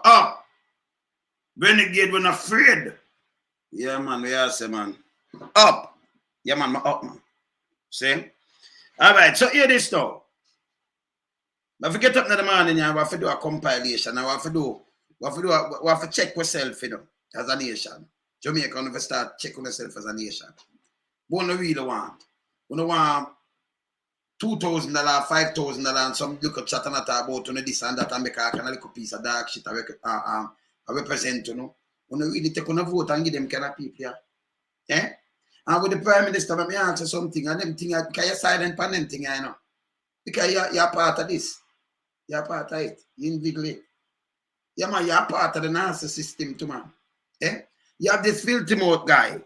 Up. Renegade, we're not afraid. Yeah, man, we are say, man. Up. Yeah, man, up, man. See? All right, so hear this now. If we get up in the morning, we have to do a compilation. We have to check ourselves, you know, as a nation. Jamaica, we have to start checking ourselves as a nation. We don't really want. We don't want $2,000, $5,000, and some look at chat and talk about this and that and make a kind of little piece of dark shit I represent, you know. We don't really take on a vote and give them kind of people here. Yeah? And with the Prime Minister, let me ask you something, and them things, because you're silent on them things, you know. Because you're part of this. You're part of it. You invigilate. Yeah, man, you're part of the NASA system too, man. Eh? You have this filthy mouth guy.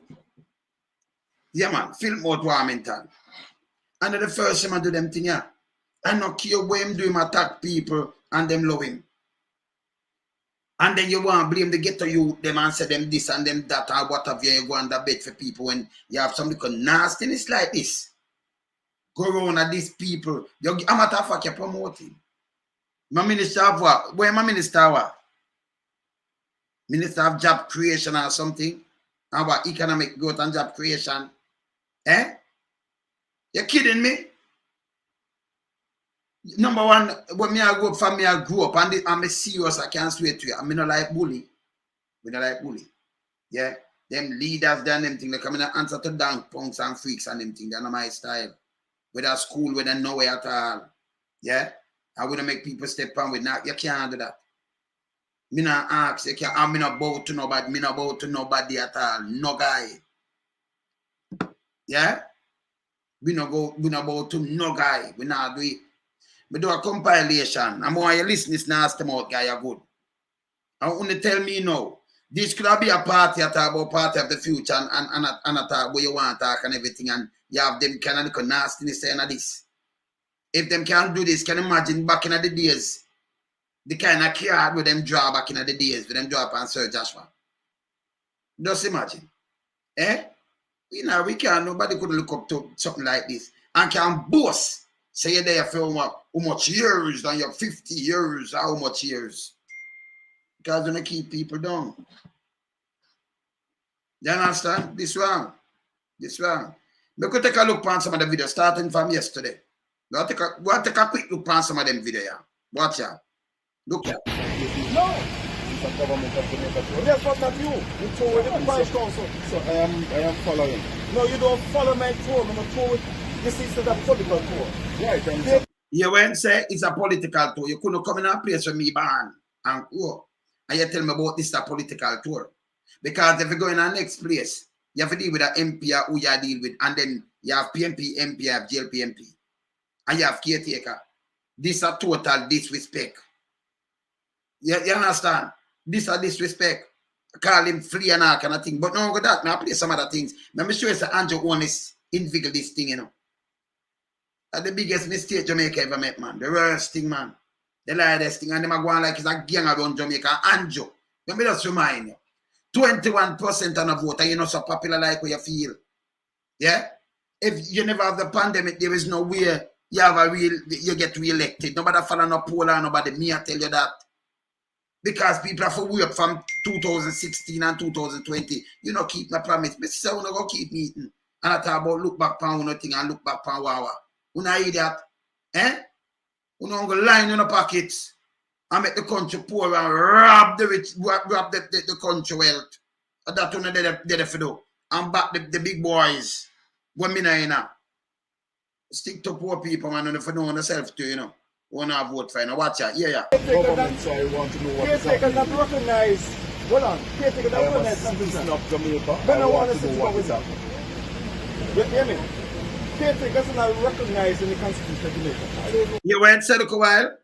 Yeah, man, filthy mouth Warmington. And then the first time I do them thing, yeah. I not care what him do, him attack people and them love him. And then you want to blame the ghetto youth, them and say them this and them that or whatever, you go under bed for people when you have some little nastiness like this. Go around at these people. I'm a matter of fact, you're promoting. My minister of what? Where my minister of what? Minister of job creation or something? And what? Economic growth and job creation? Eh? You're kidding me? Number one, when I grew up and I'm serious, I can't swear to you. I'm not like bully. We don't like bully. Yeah? Them leaders, them thing, they come in and answer to dunk punks and freaks and them thing. They're not my style. Whether school, whether nowhere at all. Yeah? I wouldn't make people step on with that. You can't do that. Me not ask. I'm not bow to nobody. Me not bow to nobody at all. No guy. Yeah? We not bow to no guy. We not do it. We do a compilation. I'm why you listen this NastyMouth guy are good. I want to tell me now. This could be a party at about party of the future and a talk where you want to talk and everything, and you have them kind of little nastiness saying this. If them can't do this, can you imagine back in the days, the kind of card with them draw back in the days, with them draw up on Sir Joshua. Just imagine. Eh? You know, we can't, nobody could look up to something like this and can boast. Say you're there for how much years, and you're 50 years, how much years? Because you're going to keep people down. You understand? This wrong. This wrong. We could take a look on some of the videos starting from yesterday. We'll take a quick look on some of them videos. Yeah. Watch out. Look here. No. It's a government of Jamaica. Yes, but not you. You tour with the Parish Council. So I am following. No, you don't follow my tour. I'm a tour with this is a political tour. Right. You went say it's a political tour. You couldn't come in a place with me, ban and go. And you tell me about this a political tour. Because if you go in our next place, you have to deal with an MP who you deal with, and then you have PMP, MP, you have JLP MP, and you have caretaker. This is a total disrespect. You understand? This is a disrespect. I call him flea and all kind of thing. But no, go that. Now play some other things. Let me show you that Andrew Onis invigilate this thing, you know. That's the biggest mistake Jamaica ever made, man. The worst thing, man. The lightest thing. And them are going like it's a gang around Jamaica. Andrew. Let me just remind you. 21% on a vote, and you're not so popular like what you feel. Yeah? If you never have the pandemic, there is no way you get re-elected. Nobody follow no poll or nobody. Me, I tell you that. Because people have to work from 2016 and 2020. You know, keep my promise. But say, you go keep meeting. And I talk about look back on nothing and look back on wow. You know idiot? Eh? You know, go line in the pockets and make the country poor and rob the rich, rob the country wealth. And that's what they're for do. And back the big boys. When me now. Stick to poor people, man, and if you know yourself too, you know. Want to vote for you. Now watch out. Yeah. Government, so I want to know what is happening. Not recognize. Hold on. Caretaker not recognize something. Up Jamaica. But I want to know what is happening. You hear me? Caretaker doesn't recognize in the Constitution of Jamaica. You went said a while.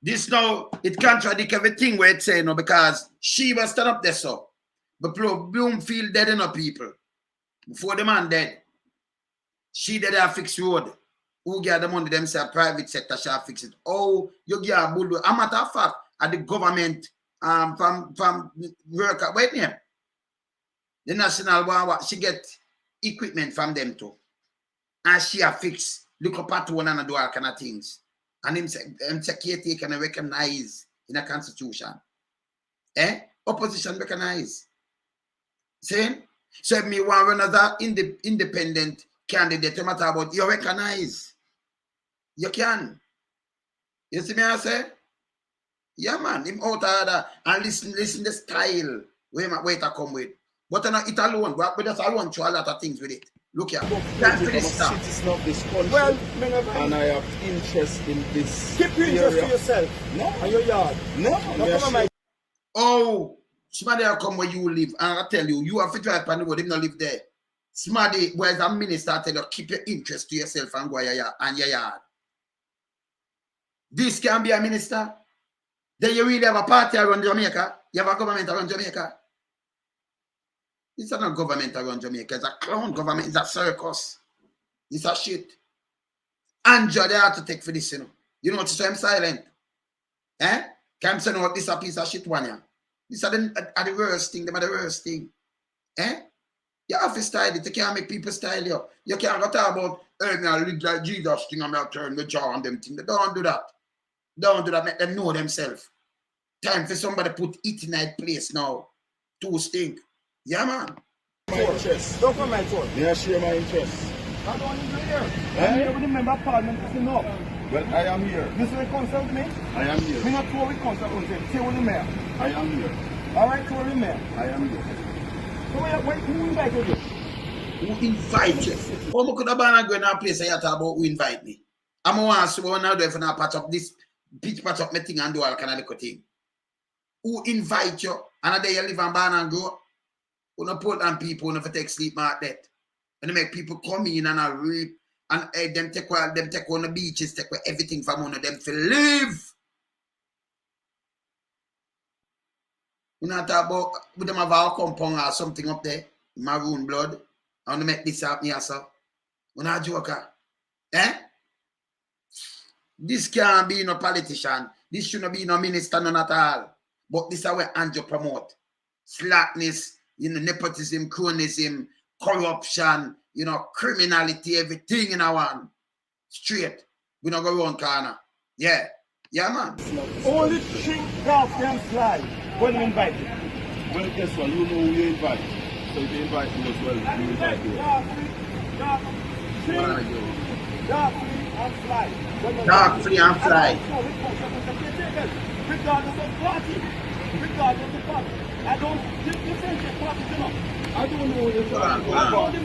This now, it contradicts everything where it's saying now because she was stand up there so. But Bloomfield dead enough people. Before the man dead. She did a fix road. Who get the money themselves, private sector shall fix it. Oh, you get a bulldozer. A matter of fact, at the government from worker, wait name. The national one, she get equipment from them too. And she a fix, look up at one and do all kind of things. And him say caretaker and recognize in a constitution. Opposition recognize. Saying? So if me want run as an independent candidate, no matter about you recognize. You can. You see me I say? Yeah, man. Him out of order and listen the style where it come with. But it alone, but just alone to a lot of things with it. Look here. That's the citizen of this country. Well, and I have interest in this. Keep your interest to yourself. No. And your yard. No. Oh, somebody will come where you live, and I tell you, you have to drive on the road, they don't live there. Somebody, whereas a minister tell you, keep your interest to yourself and go your yard. This can be a minister. Then you really have a party around Jamaica. You have a government around Jamaica. It's not a government around Jamaica. It's a clown government. It's a circus. It's a shit. Andrew, they have to take for this, you know. You know, so I'm silent. Can't say no, this is a piece of shit one, yeah. These are the worst thing. Them are the worst thing. You have to style it. You can't make people style you. You can't go talk about, I live like Jesus thing, I'm out turn the jaw and them thing. Don't do that. Don't do that. Make them know themselves. Time for somebody put it in that place now. To stink. Yeah, man. My interest. Don't come my phone. May I share my interest? I don't want to be here. I'm here with the member of parliament. Enough. Well, I am here. You say consult with me? I am here. We're not tour with consult with him. Say with the mayor. I am here. All right, tour with the mayor. I am here. So who invited you? Who invite you? How could have been going to a place I talk about who invite me? I'm going to ask you now if I patch up this, patch up my thing and do all kind of thing. Who invite you? And a day you live and born and grow. Who not put on people who never take sleep mark that. And they make people come in and rape and them take on the beaches, take everything from one of them to live. We not talk about with them have a compound or something up there, maroon blood. I want to make this happen here, sir. We not joker. This can't be no politician. This shouldn't be no minister, none at all. But this is where Andrew promote. Slackness, nepotism, cronyism, corruption, criminality, everything in our one. Straight. We don't go around corner. Yeah. Yeah, man. Only 3 cars can fly when you invite you. Well, guess what? You know who you invite. So if you invite me as well, you invite me. Dark free and fly. Regardless of party. Regardless of party. I don't differentiate parties enough. I don't know what you're talking about. I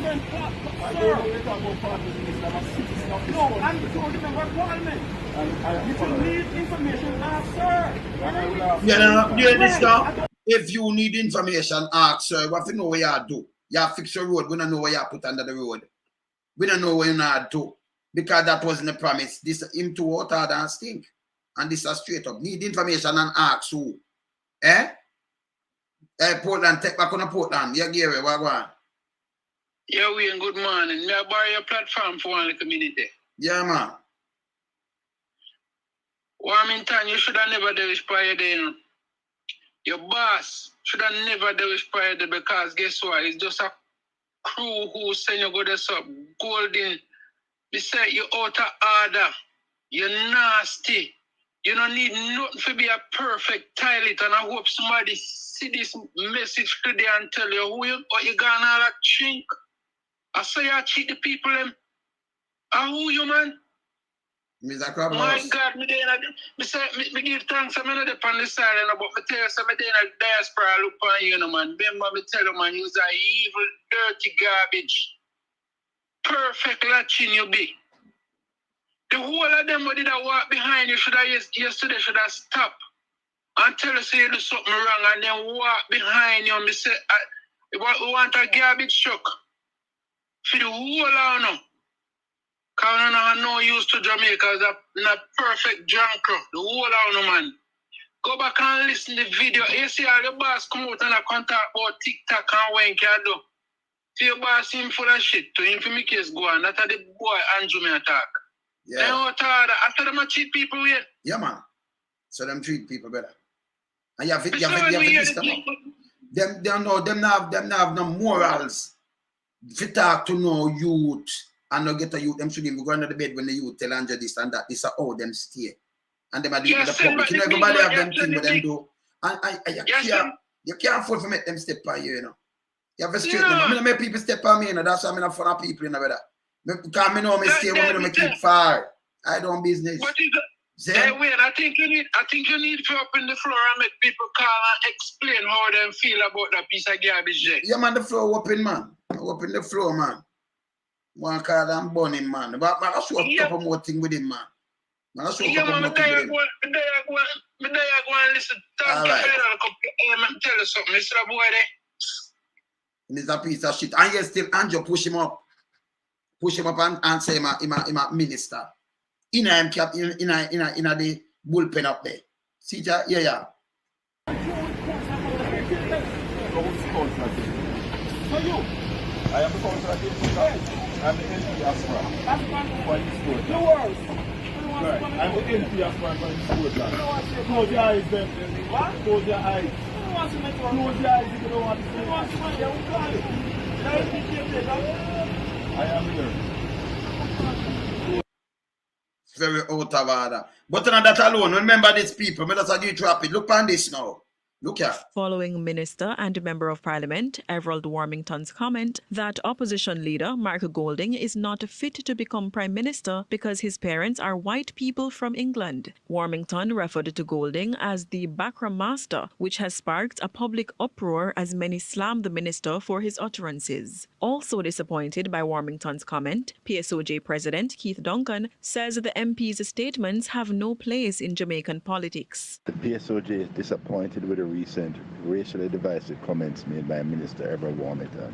don't know what you're talking about parties in this. I'm a citizen of this country. No, I'm told you about parliament. If you need information, ask sir. If you need information, ask sir. What you know what you do? You fix your road. We don't know what you put under the road. We don't know what you not do. Because that wasn't a promise. This him to water than stink. And this is straight up. Need information and ask who. Portland, take back on a Portland. Yeah, Gary, what go on? Yeah, Wayne, good morning. May I borrow your platform for one community? Yeah, man. Warmington, you should have never despaired then. Your boss should have never despaired because guess what? It's just a crew who send you go this up. Golden. They say you out of order. You're nasty. You don't need nothing to be a perfect toilet, and I hope somebody see this message today and tell you who you gonna all that chink. I say you cheat the people them. And who you, man? My God, me give thanks. I'm not on the side, but me tell you something, in a diaspora look on you, man. Remember me tell you, man, you's a evil, dirty garbage. Perfect latching you be. The whole of them who did walk behind you yesterday should have stopped and tell us you do something wrong and then walk behind you and me say, we want a garbage truck for the whole of them. Because we don't have no use to Jamaica as a perfect drunk. The whole of them, man. Go back and listen to the video. You see how the boss come out and contact about TikTok and when can do. See your boss him full of shit to him for me case go on. That's how the boy Andrew me attack. Yeah. After them treat people weird. Yeah, man. So them treat people better. And you have to list them up. Them have no morals. If you talk to no youth and no get a youth, them should even go under the bed when the youth tell Andrew this and that. This is how them stay. And them are doing the public. You know, everybody have them thing with them do. you can't afford to make them step on you, you know. You have to straighten them. I mean, make people step on me, you know. That's why I'm not fun of people, you know, brother. Because I know me stay when I keep far. I don't business. But wait, I think you need to open the floor and make people call and explain how they feel about that piece of garbage there. Yeah, man, the floor open, man. Open the floor, man. One call and burn him, man. But I show a couple more things with him, man. I show a couple more things with him. I'm going to listen to tell you something. Mr. Boy there. He's a piece of shit. And you still, Andrew, push him up. Push him up and say him a minister. In the bullpen up there. See ya? Yeah. So you? I am the councillor at the I'm the NP aspirant for this road. No worries. Right. I'm the NP aspirant for this road. Close your eyes then. What? Close your eyes. Close your eyes if you don't want to see. I am here. Very out of order. But not that alone. Remember these people. Let us do it rapid. Look on this now. Look here. Following Minister and Member of Parliament Everald Warmington's comment that opposition leader Mark Golding is not fit to become Prime Minister because his parents are white people from England, Warmington referred to Golding as the Bakra Master, which has sparked a public uproar as many slammed the minister for his utterances. Also disappointed by Warmington's comment, PSOJ President Keith Duncan says the MP's statements have no place in Jamaican politics. The PSOJ is disappointed with the recent racially divisive comments made by Minister Everald Warmington.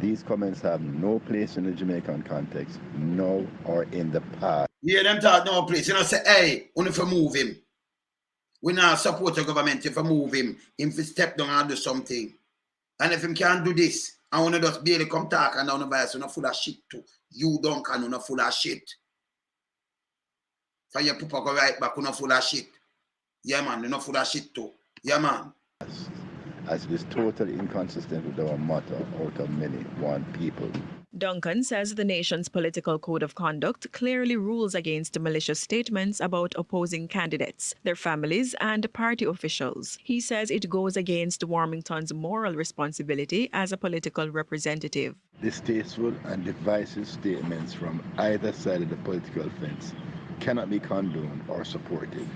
These comments have no place in the Jamaican context, no or in the past. Yeah, them talk no place. You know, say, hey, only for move him. We now support the government if I move him. If he step down and do something. And if him can't do this, I want to just barely come talk and down the bias, you're not full of shit too. You don't can, you're not full of shit. So your papa go right back, you're not full of shit. Yeah, man, you're not full of shit too. Yeah, man. As it is totally inconsistent with our motto, out of many, one people. Duncan says the nation's political code of conduct clearly rules against malicious statements about opposing candidates, their families, and party officials. He says it goes against Warmington's moral responsibility as a political representative. Distasteful and divisive statements from either side of the political fence cannot be condoned or supported.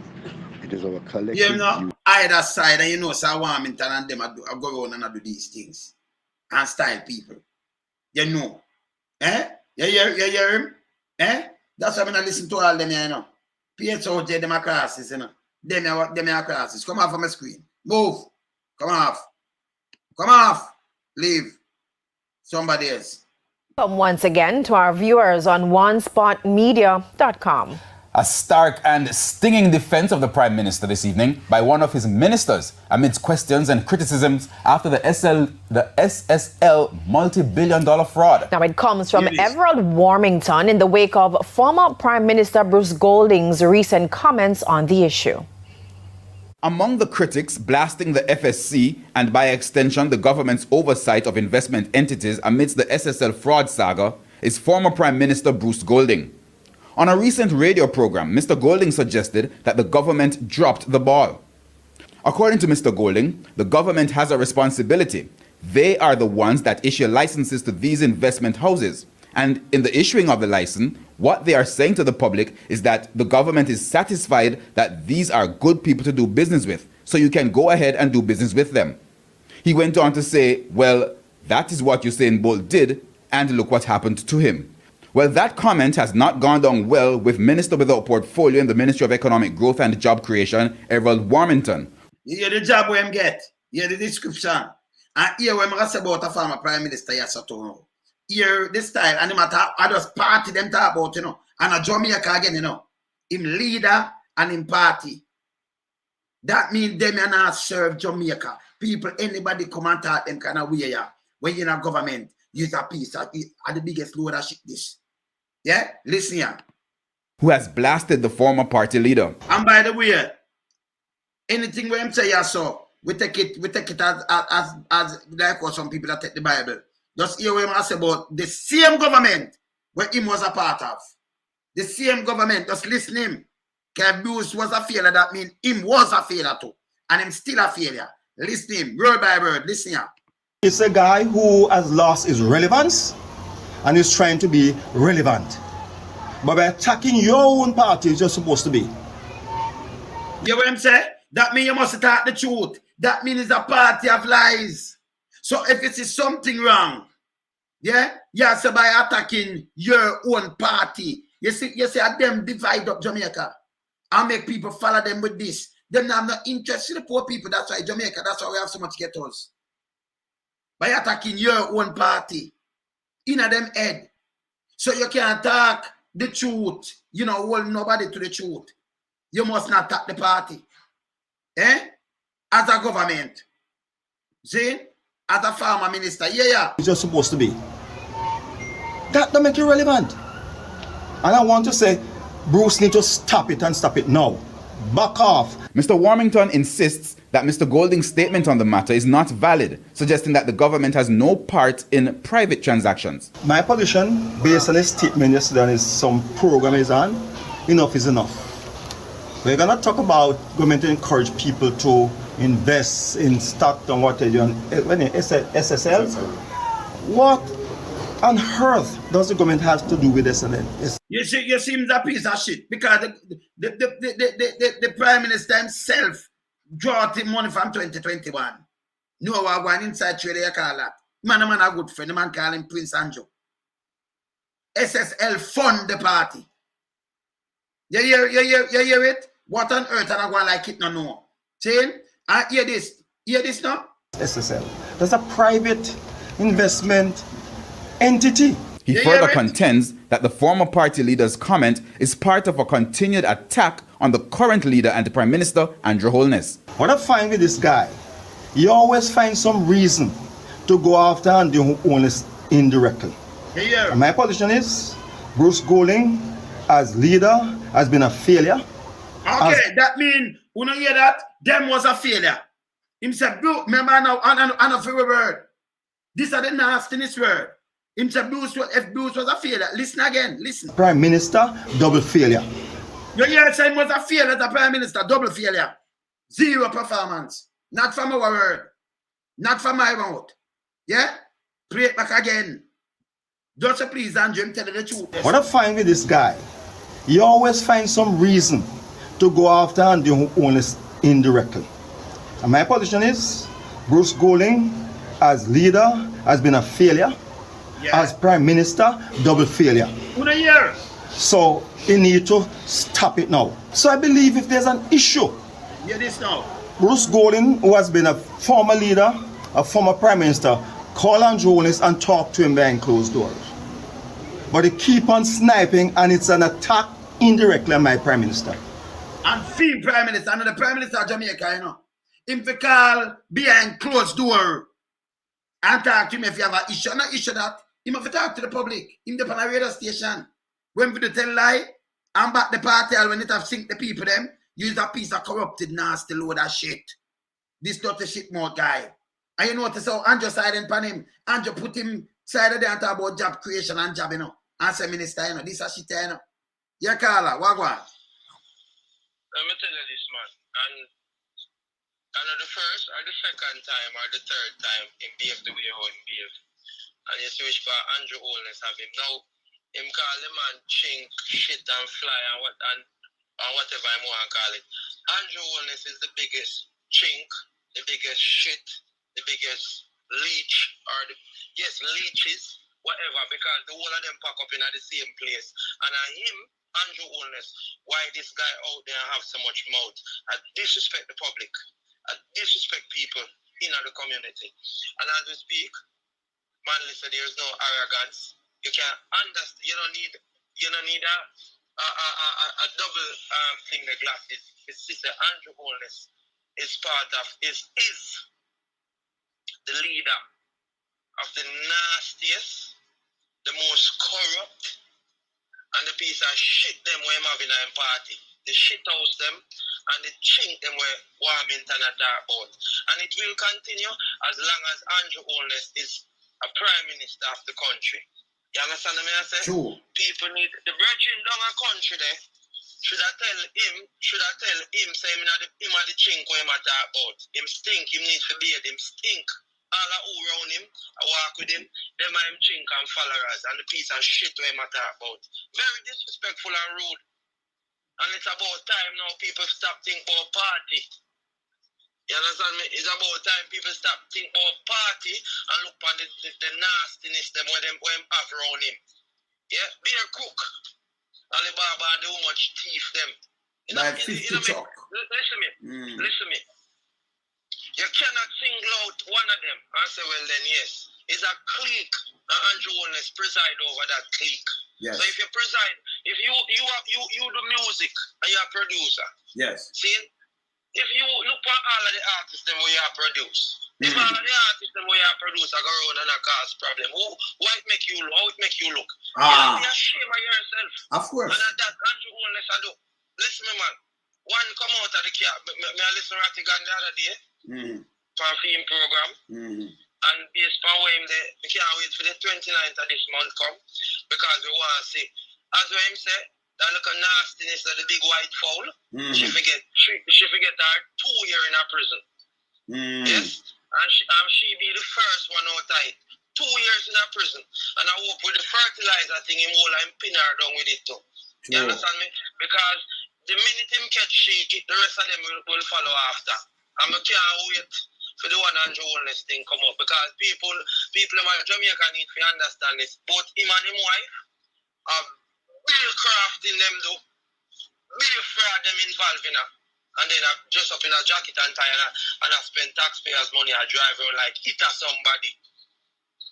It is our collective... You know, either side, and you know, so Warmington and them I go around and do these things. And style people. You know. Eh? You hear him? Eh? That's why I'm not listen to all them here, you know. PSOJ, them are crosses, you know. Them are crosses. Come off from my screen. Move. Come off. Come off. Leave. Somebody else. Welcome once again to our viewers on onespotmedia.com. A stark and stinging defense of the Prime Minister this evening by one of his ministers amidst questions and criticisms after the SSL multi-billion-dollar fraud. Now it comes from Everald Warmington in the wake of former Prime Minister Bruce Golding's recent comments on the issue. Among the critics blasting the FSC and by extension the government's oversight of investment entities amidst the SSL fraud saga is former Prime Minister Bruce Golding. On a recent radio program, Mr. Golding suggested that the government dropped the ball. According to Mr. Golding, the government has a responsibility. They are the ones that issue licenses to these investment houses. And in the issuing of the license, what they are saying to the public is that the government is satisfied that these are good people to do business with, so you can go ahead and do business with them. He went on to say, well, that is what Usain Bolt did, and look what happened to him. Well, that comment has not gone down well with Minister without portfolio in the Ministry of Economic Growth and Job Creation, Everald Warmington. You hear the job we him get. You hear the description. And here when I say about a former Prime Minister, yes, so here this style, and I just party them talk about, you know, and a Jamaica again, you know. Him leader and him party. That means them are not serve Jamaica. People, anybody come and talk them kind of way, yeah. When you're in a government, use a piece of the biggest load of shit this. Yeah, listen here. Who has blasted the former party leader. And by the way, anything we say so, we take it as like what some people that take the Bible. Just hear what I say about the same government where him was a part of. The same government, just listen him. Because Bruce was a failure, that means him was a failure too. and him still a failure. Listen to him, word by word, listen here. It's a guy who has lost his relevance and is trying to be relevant. But by attacking your own party, it's just supposed to be. You know what I'm saying? That means you must talk the truth. That means it's a party of lies. So if it is something wrong, yeah, so by attacking your own party, you see them divide up Jamaica and make people follow them with this. Them have no interest in the poor people. That's why Jamaica, that's why we have so much ghettos. By attacking your own party, in a them head. So you can't talk the truth, hold nobody to the truth. You must not attack the party. As a government. See? As a farmer minister. Yeah. It's just supposed to be. That don't make it relevant. And I want to say, Bruce need to stop it and stop it now. Back off. Mr. Warmington insists that Mr. Golding's statement on the matter is not valid, suggesting that the government has no part in private transactions. My position, based on his statement yesterday and some program is on, enough is enough. We're going to talk about government to encourage people to invest in stock and what they do on SSL. What on earth does the government have to do with SSL? You seem a piece of shit because the Prime Minister himself brought him money from 2021. No, I went inside trade, you call that. Man, a good friend, the man call him Prince Andrew. SSL fund the party. You hear it? What on earth and I go like it no. See? Hear this now? SSL. That's a private investment entity. He further contends that the former party leader's comment is part of a continued attack on the current leader and the Prime Minister, Andrew Holness. What I find with this guy, he always finds some reason to go after Andrew Holness indirectly. And my position is, Bruce Golding, as leader, has been a failure. Okay, that means, when you hear that, them was a failure. Him said, remember now, on a favorite word. This is the nastiest word. Him said, if Bruce was a failure, listen again, listen. Prime Minister, double failure. You hear him was a failure as a Prime Minister, double failure. Zero performance. Not from our word. Not from my mouth. Yeah? Play it back again. Just please, Andrew, tell the truth. What I find with this guy, he always finds some reason to go after Andrew Holness indirectly. And my position is, Bruce Golding, as leader, has been a failure. Yeah. As Prime Minister, double failure. So he need to stop it now. So I believe if there's an issue, this now. Bruce Golding, who has been a former leader, a former Prime Minister, call Andrew Holness and talk to him behind closed doors. But they keep on sniping and it's an attack indirectly on my Prime Minister. And field Prime Minister, and the Prime Minister of Jamaica, If they call behind closed door and talk to him if you have an issue, not issue that, he must talk to the public. Him on a radio station. When we tell lie, and back the party, when it have sink the people them, use a piece of corrupted, nasty load of shit. This dirty shit more guy. And you notice how Andrew siding pan him. Andrew put him side there and talk about job creation and job, And say minister, this is shit, Yeah, Carla, what go on? Let me tell you this, man. And the first or the second time or the third time he behaved the way how he behaved. And you see which part Andrew Holness have him. Now, him call the man chink, shit and fly and whatever I want to call it. Andrew Holness is the biggest chink, the biggest shit, the biggest leech, leeches, whatever, because the whole of them pack up in the same place. And him, Andrew Holness, why this guy out there have so much mouth? I disrespect the public. I disrespect people in the community. And as we speak, man, listen, there is no arrogance. You can't understand. You don't need a double thing. The glasses. His sister Andrew Holness is part of is the leader of the nastiest, the most corrupt, and the piece of shit them where I'm having a party. The shit house them and the chink them where Warmington are talk about. And it will continue as long as Andrew Holness is a Prime Minister of the country. You understand what I say? True. People need the brethren down a country there Should I tell him, say him at the chink where him talk about. Him stink, him need to bathe, him stink. All who around him, I walk with him, them are him chink and followers and the piece of shit where him talk about. Very disrespectful and rude. And it's about time now people stop thinking about party. You understand me? It's about time people stop thinking about party and look at the nastiness them where have around him. Yeah? Be a crook. Alibaba and how much thief them. Like 50 chalk. Listen me. You cannot single out one of them and say, well then yes. It's a clique and Andrew Holness preside over that clique. Yes. So if you preside, if you do music and you're a producer. Yes. See? If you look at all of the artists them where you produce. If all of the artists them where you produce are go around and cause problem, how it make you look? You be ashamed of yourself. Of course. And that Andrew Holness I do. Listen me man. One come out of the car, me listen to Ratigan the other day. For a film program. And based on where him there, we can't wait for the 29th of this month come. Because we want to see. As what him say, that look at nastiness of the big white fowl. She forget her 2 years in a prison. Yes? And she be the first one out of it. 2 years in a prison. And I hope with the fertilizer thing him all and pin her down with it too. You understand me? Because the minute him catch she, the rest of them will follow after. And I can't wait for the one Andrew Holness thing come up. Because people in Jamaica need to understand this. Both him and his wife have bill craft in them though. Bill fraud them involved in her. And then I dress up in a jacket and tie and I spend taxpayers' money I drive around like it or somebody.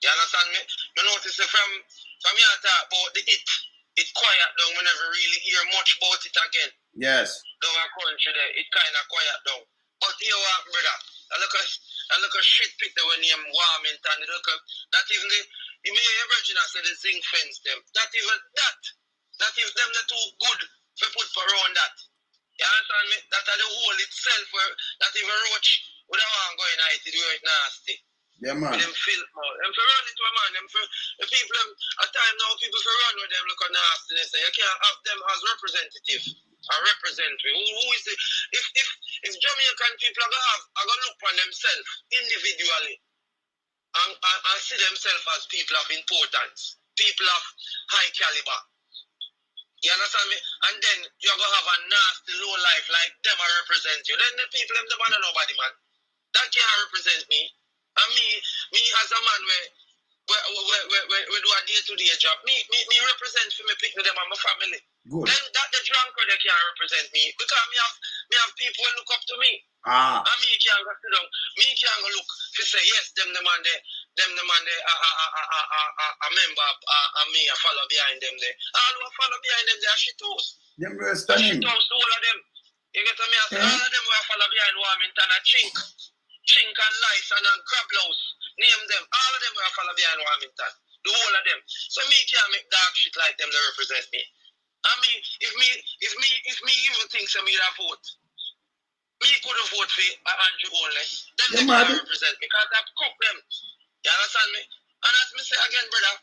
You understand me? You notice from here talk about the it quiet down. We never really hear much about it again. Yes. Down our country there, it kind of quiet down. But here what, brother? I look a shit pick there when name Warmington. Not even the original said the zinc fence them. Not even that. Not even them the too good to put for around that. You understand me? That are the hole itself where not even roach would have want going at it where it nasty. Yeah, man. With them filth mouth. Them for run it with man. Them for the people at time now people for run with them look at nastiness. You can't have them as representative. Or represent me. Who is it? If Jamaican people are gonna look on themselves individually and see themselves as people of importance, people of high caliber. You understand me? And then you're gonna have a nasty low life like them I represent you. Then the people them don't nobody man. That can't represent me. And me as a man we do a day-to-day job. Me represent for me people them and my family. Good. Then that the drunkard they can't represent me because me have people who look up to me. And me can't go sit down. Me can't go look to say yes, them the man there a member and me I follow behind them there. All who follow behind them they are shithouse. Them were stunning. Shithouse to all of them. You get me? I say all of them who follow behind Warmington a chink and lice and grab louse. Name them. All of them who follow behind Warmington. The whole of them. So me can't make dog shit like them that represent me. And me, if me even think so me that vote, me could have voted for Andrew Holness. Them they can't represent me because I've cooked them. You understand me? And as me say again, brother,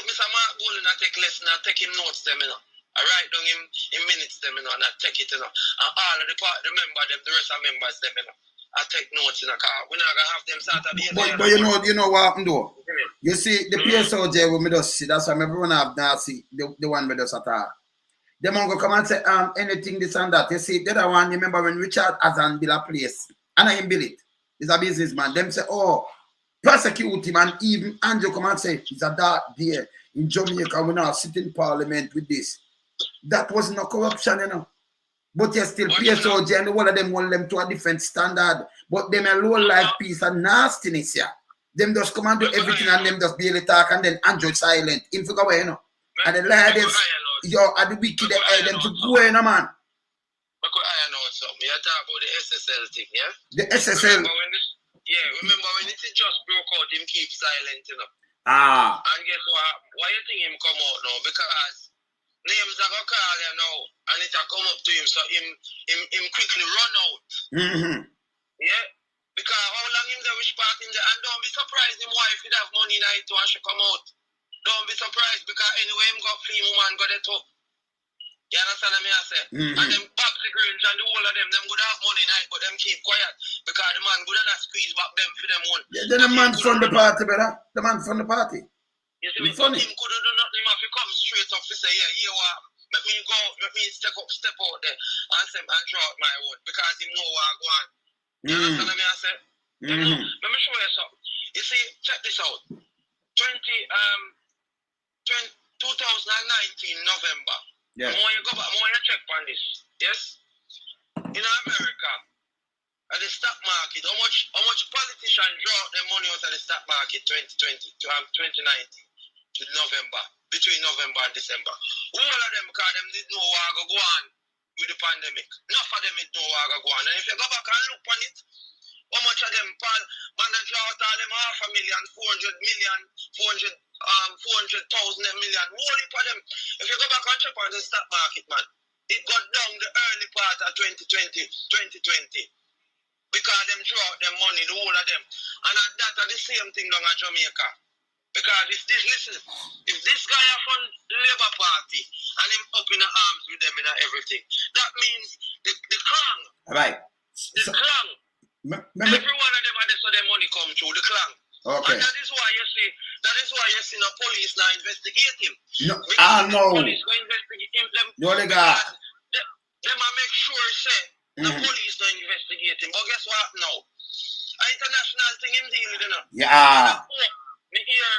Mr. Mark Golden I take lesson and take him notes them, you know. I write down him minutes them, you know, and I take it, you know. And all of the member them, the rest of members them, you know. I take notes in a car. We're not gonna have them start to be. But you know what happened though? You see the PSOJ when me just see, that's why everyone have Nasty, the one with us at all. Them go come and say anything this and that. You see, the other one, remember when Richard Azan built a place, and I him build it. He's a businessman. Them say, oh, prosecute him, and even Andrew come and say, it's a dark day in Jamaica, we now sit in parliament with this. That was no corruption, you know. But you still PSOJ and all of them want them to a different standard. But them a low life piece of nastiness, yeah. Them just come and do everything and them just barely talk and then Andrew silent. Him figure away, you know. And the ladies, yo, at the wicked them to go in, man. I know something. You talk about the SSL thing, yeah? The SSL. Remember when it just broke out, him keep silent, you know. And guess what? Why you think him come out now? Because names are gonna call you now, and it will come up to him, so him quickly run out. Yeah? Because how long him there which part him there, and don't be surprised him wife would have money now to and she come out. Don't be surprised because anyway him got free woman got it too. You understand what I say? And them Babsy Grange and the whole of them would have money night, but them keep quiet because the man would not squeeze back them for them one. Yeah, then the man from the party, brother. The man from the party. You see me? But him could have done nothing if he come straight up to say, yeah, you are. Let me go, let me step out there and draw out my word because him know what I go on. You understand what I say? Let me show you something. You see, check this out. 2019 November. Yeah. I want you go back, I want you check on this. Yes? In America, at the stock market, how much politicians draw out their money out of the stock market 2019 to November, between November and December. All of them, because them didn't know what go on with the pandemic. Enough of them didn't know what go on. And if you go back and look on it, how much of them man draw out all them 500,000, 400,000 million, whole heap of them. If you go back and check on the stock market, man, it got down the early part of 2020. Because them draw out them money, the whole of them. And that are the same thing down at Jamaica. Because if this guy are from the Labour Party and him up in the arms with them and everything, that means the clan. Right. The clan. Every one of them had so their money come through the clan. Okay. And that is why you see the police now investigate him. No, The police go investigate him. Them make sure say the police don't investigate him. But guess what now? An international thing him deal with, you know. Yeah. Me hear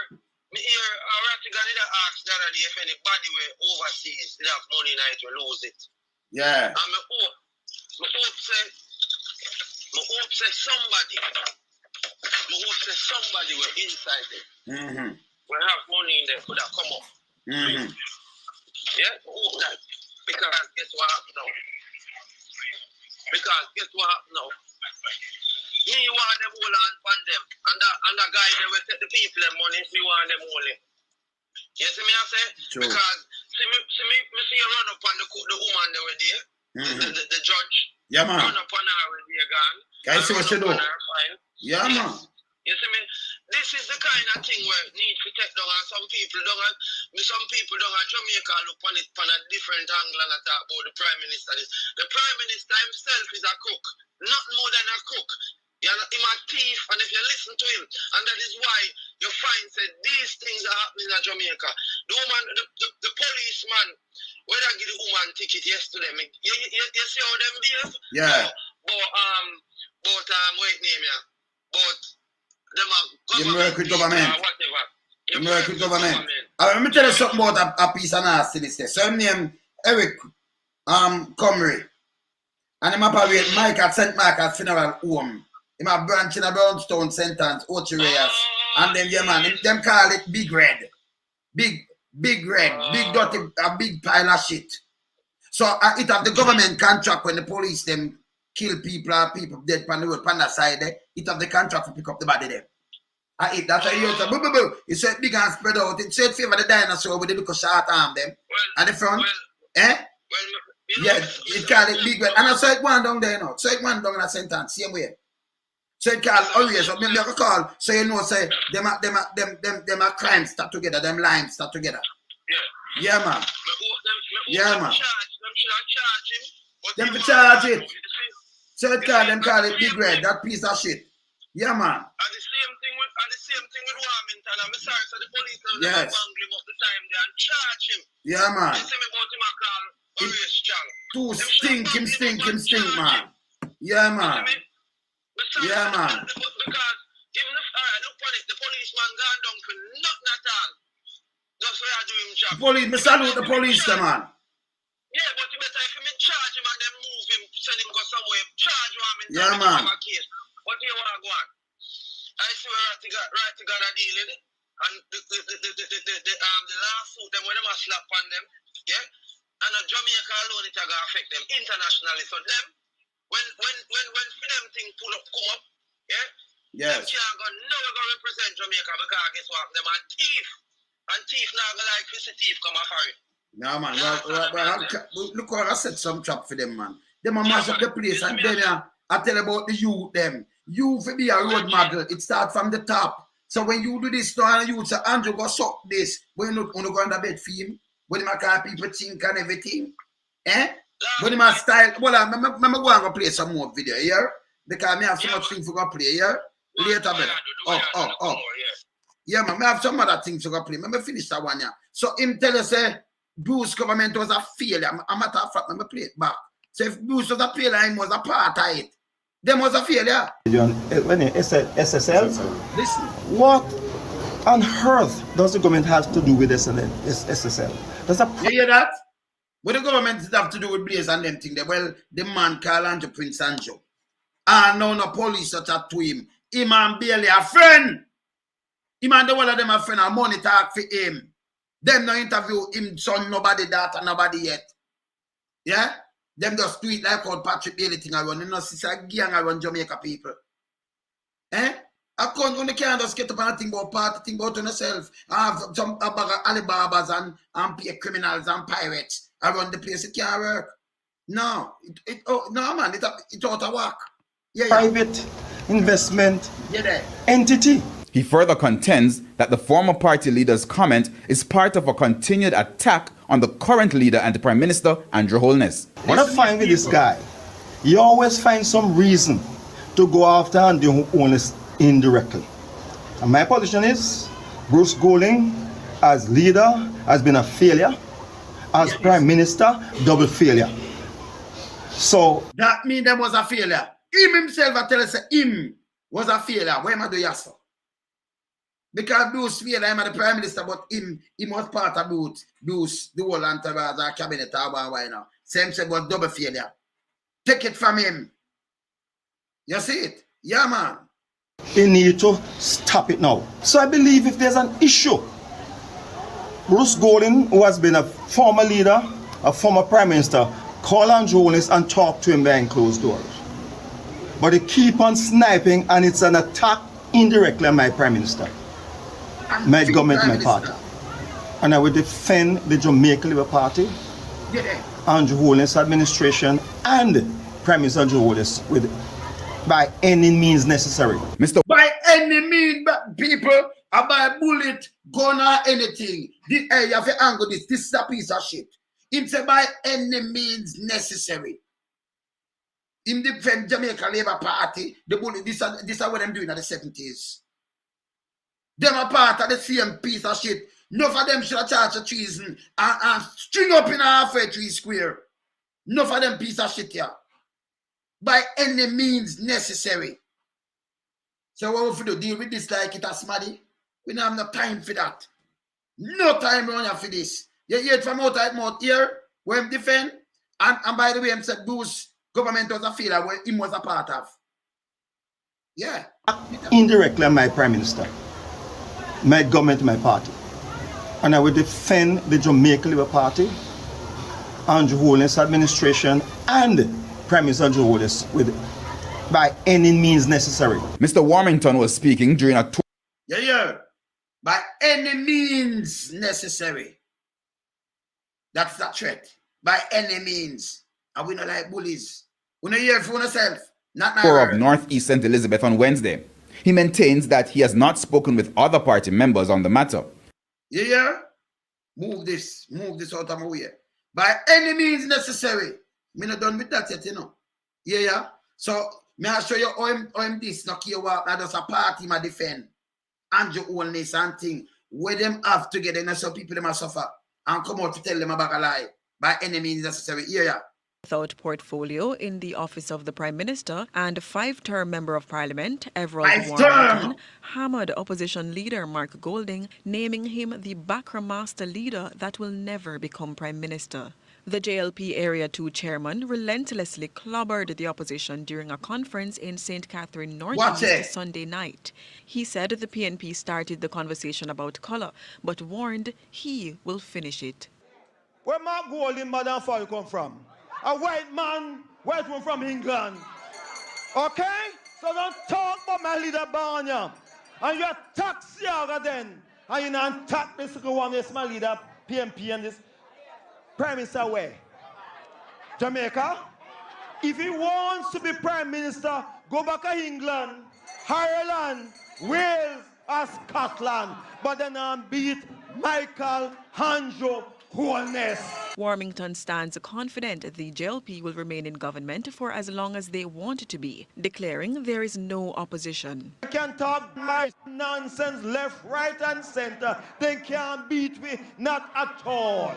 Ratigan asked the other day if anybody were overseas they have money now to lose it. Yeah. And me hope say somebody were inside it. Will have money in there could have come up. Yeah, hope that. Because guess what happened now? Me want them all on them. And the guy they will take the people their money, me want them only. You see me I say? True. Because see you run up on the woman they were there. The judge. Yeah, man. Run up on her when they're gone. Can you see what you do? Yeah, man. You see me? This is the kind of thing where need to take down and some people down at Jamaica look on it from a different angle and talk about the Prime Minister. The Prime Minister himself is a crook. Not more than a crook. Him a thief, and if you listen to him, and that is why you find that these things are happening in Jamaica. The woman, the policeman, where I give the woman ticket yesterday, you see how them behave? Yeah. Wait name ya. But them are government. Whatever. You work with government. Let me tell you something about a piece of nastiness there. So him name Eric Comrie. And him operate Mike at St. Mark's Funeral Home. Him a branch in a Brownstone sentence, Ochireas. And then, yeah, man, them call it Big Red. Big Red. Big dirty, a big pile of shit. So it have the government contract when the police them kill people or people dead on the road, on that side there. It have the contract to pick up the body there. That's how you say, it's so big and spread out. It's so it favor the dinosaur with the little short arm them. And the front, yes, it call it Big Red. And I saw it one down there now. So it one down in a sentence, same way. So it call always, so maybe I can call, so you know, say, them are crimes stuck together, them lines stuck together. Yeah, man. Yeah, man. Them charge it. So it call it Big Red, that piece of shit. Yeah, man. And the same thing with Warmington. I'm sorry, so the police don't bang him up the time there and charge him. Yeah, man. You see me about him, I call always strong. Too stink, man. Yeah, man. Yeah, man. Because even if look on it, the policeman gone down for nothing at all. That's why I do him job. Police, me salute the police, man. Yeah, but you better if him charge him and then move him, send him go somewhere, charge Warmington. Yeah, man. What do you want to go on? I see where right to God are dealing, and the lawsuit them when them a slap on them, yeah. And Jamaica alone it gonna affect them internationally. So them when them thing come up, yeah. Yes. Them can't go nowhere go represent Jamaica because guess what? Them are thief, and thief now go like this thief come off for it. Yeah, man. Look how I set some trap for them, man. Them a mash up the place and then I tell about the youth them. You for be a road model. It starts from the top. So when you do this now and you say, Andrew, go suck this. When you not go on the bed for him. When you can people think and everything. Eh? But in my style, well, I'm go and go play some more video here. Because I have so much things to go play here. Later, brother. Yeah, man, I have some other things to go play. Let me finish that one, yeah. So him tell us, Bruce government was a failure. A matter of fact, let me play it back. So if Bruce was a failure, he was a part of it. Them was a failure. When you SSL, Listen. what on earth does the government have to do with SSL? You hear that? What the government have to do with Blaze and them thing? Well, the man called Andrew Prince Anjo. And now no police such a to him. Him and barely a friend. Him and the one of them a friend and money talk for him. Them no interview him son, nobody that and nobody yet. Yeah? Them just tweet like how Patrick Bailey thing around. You know, see a gang around Jamaica people. Eh? I can't only can't just get up and think about party, think about yourself. I have some Alibabas and pay criminals and pirates around the place. It can't work. No. No, man. It out of work. Yeah. Private investment entity. He further contends that the former party leader's comment is part of a continued attack on the current leader and the Prime Minister, Andrew Holness. What I find with this guy, you always find some reason to go after Andrew Holness indirectly. And my position is, Bruce Golding, as leader, has been a failure. As Prime Minister, double failure. So that means there was a failure. Him himself, I tell us, him was a failure. Where am I doing so? Because Bruce failed, I'm the Prime Minister, but him was part of Bruce, the whole entourage, cabinet, why now. Same said was double failure. Take it from him. You see it? Yeah, man. They need to stop it now. So I believe if there's an issue, Bruce Golding, who has been a former leader, a former Prime Minister, call Andrew Holness and talk to him behind closed doors. But they keep on sniping and it's an attack indirectly on my Prime Minister, my government, my party. And I will defend the Jamaica Labour Party, Andrew Holness administration and Prime Minister Andrew Holness by any means necessary. By any means, people, by bullet, gun or anything. You have to angle this. This is a piece of shit. Him say by any means necessary. In the Jamaica Labour Party, the bullet, this is what them doing in the 70s. Them are part of the same piece of shit. Enough of them should have charged a treason and string up in a halfway tree square. Enough of them piece of shit here. By any means necessary. So what we do? Deal with this like it a smaddy? We don't have no time for that. No time around here for this. You hear it from out of mouth here, where him defend, and by the way, him said Bruce government was a failure where him was a part of. Yeah. Indirectly, I'm my Prime Minister, my government, my party. And I will defend the Jamaica Labour Party, Andrew Holness administration, and Prime Minister Andrew Holness by any means necessary. Mr. Warmington was speaking during a tour. Yeah. By any means necessary. That's the threat. By any means. And we don't like bullies. We don't hear for yourself. Not my tour of Northeast St. Elizabeth on Wednesday. He maintains that he has not spoken with other party members on the matter. Yeah. Move this out of my way. By any means necessary. Me not done with that yet, you know. Yeah. So, may I show you how him this, not here, that is a party my defend. Andrew Holness and thing. Where them have together, and so people them suffer. And come out to tell them about a lie. By any means necessary. Yeah. Without portfolio in the office of the Prime Minister and 5-term Member of Parliament, Everald Warmington, hammered opposition leader Mark Golding, naming him the backroom master leader that will never become Prime Minister. The JLP Area 2 chairman relentlessly clobbered the opposition during a conference in St. Catherine, Northeast Sunday night. He said the PNP started the conversation about colour, but warned he will finish it. Where Mark Golding, Madam Foy, come from? A white man, white one from England. Okay? So don't talk about my leader Barnya. And you attack Saga then. And you don't attack this one, this my leader, PNP and this. Prime Minister where? Jamaica? If he wants to be Prime Minister, go back to England, Ireland, Wales, or Scotland. But then beat Michael, Hanjo, wholeness. Warmington stands confident the JLP will remain in government for as long as they want to be, declaring there is no opposition. They can talk my nonsense left, right, and center. They can't beat me, not at all.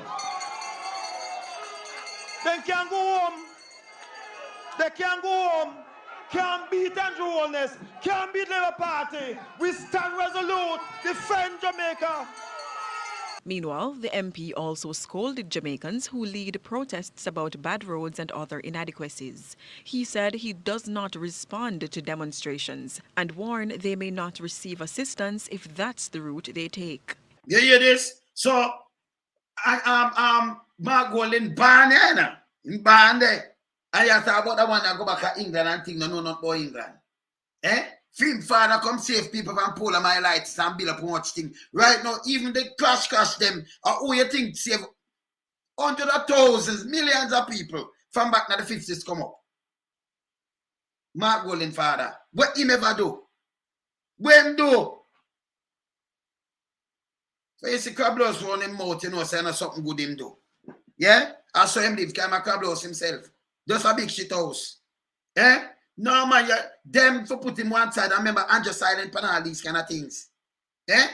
They can go home. They can go home. Can't beat Andrew Holness. Can't beat Labour Party. We stand resolute. Defend Jamaica. Meanwhile, the MP also scolded Jamaicans who lead protests about bad roads and other inadequacies. He said he does not respond to demonstrations and warned they may not receive assistance if that's the route they take. You hear this? So, Mark Golden ban in ban there. And you talk about the one that go back to England and think no not about England. Film father come save people from polar my lights and build up much thing. Right now, even they crash them. Who you think save hundreds of thousands, millions of people from back to the 50s come up? Mark Golden father. What him ever do? When do? So you see Crablos run him mouth, you know, saying something good him do. Yeah? I saw him live, kind of Crablos himself. Just a big shit house. No man, them for put him one side. I remember Andrew silent panel, these kind of things. Yeah.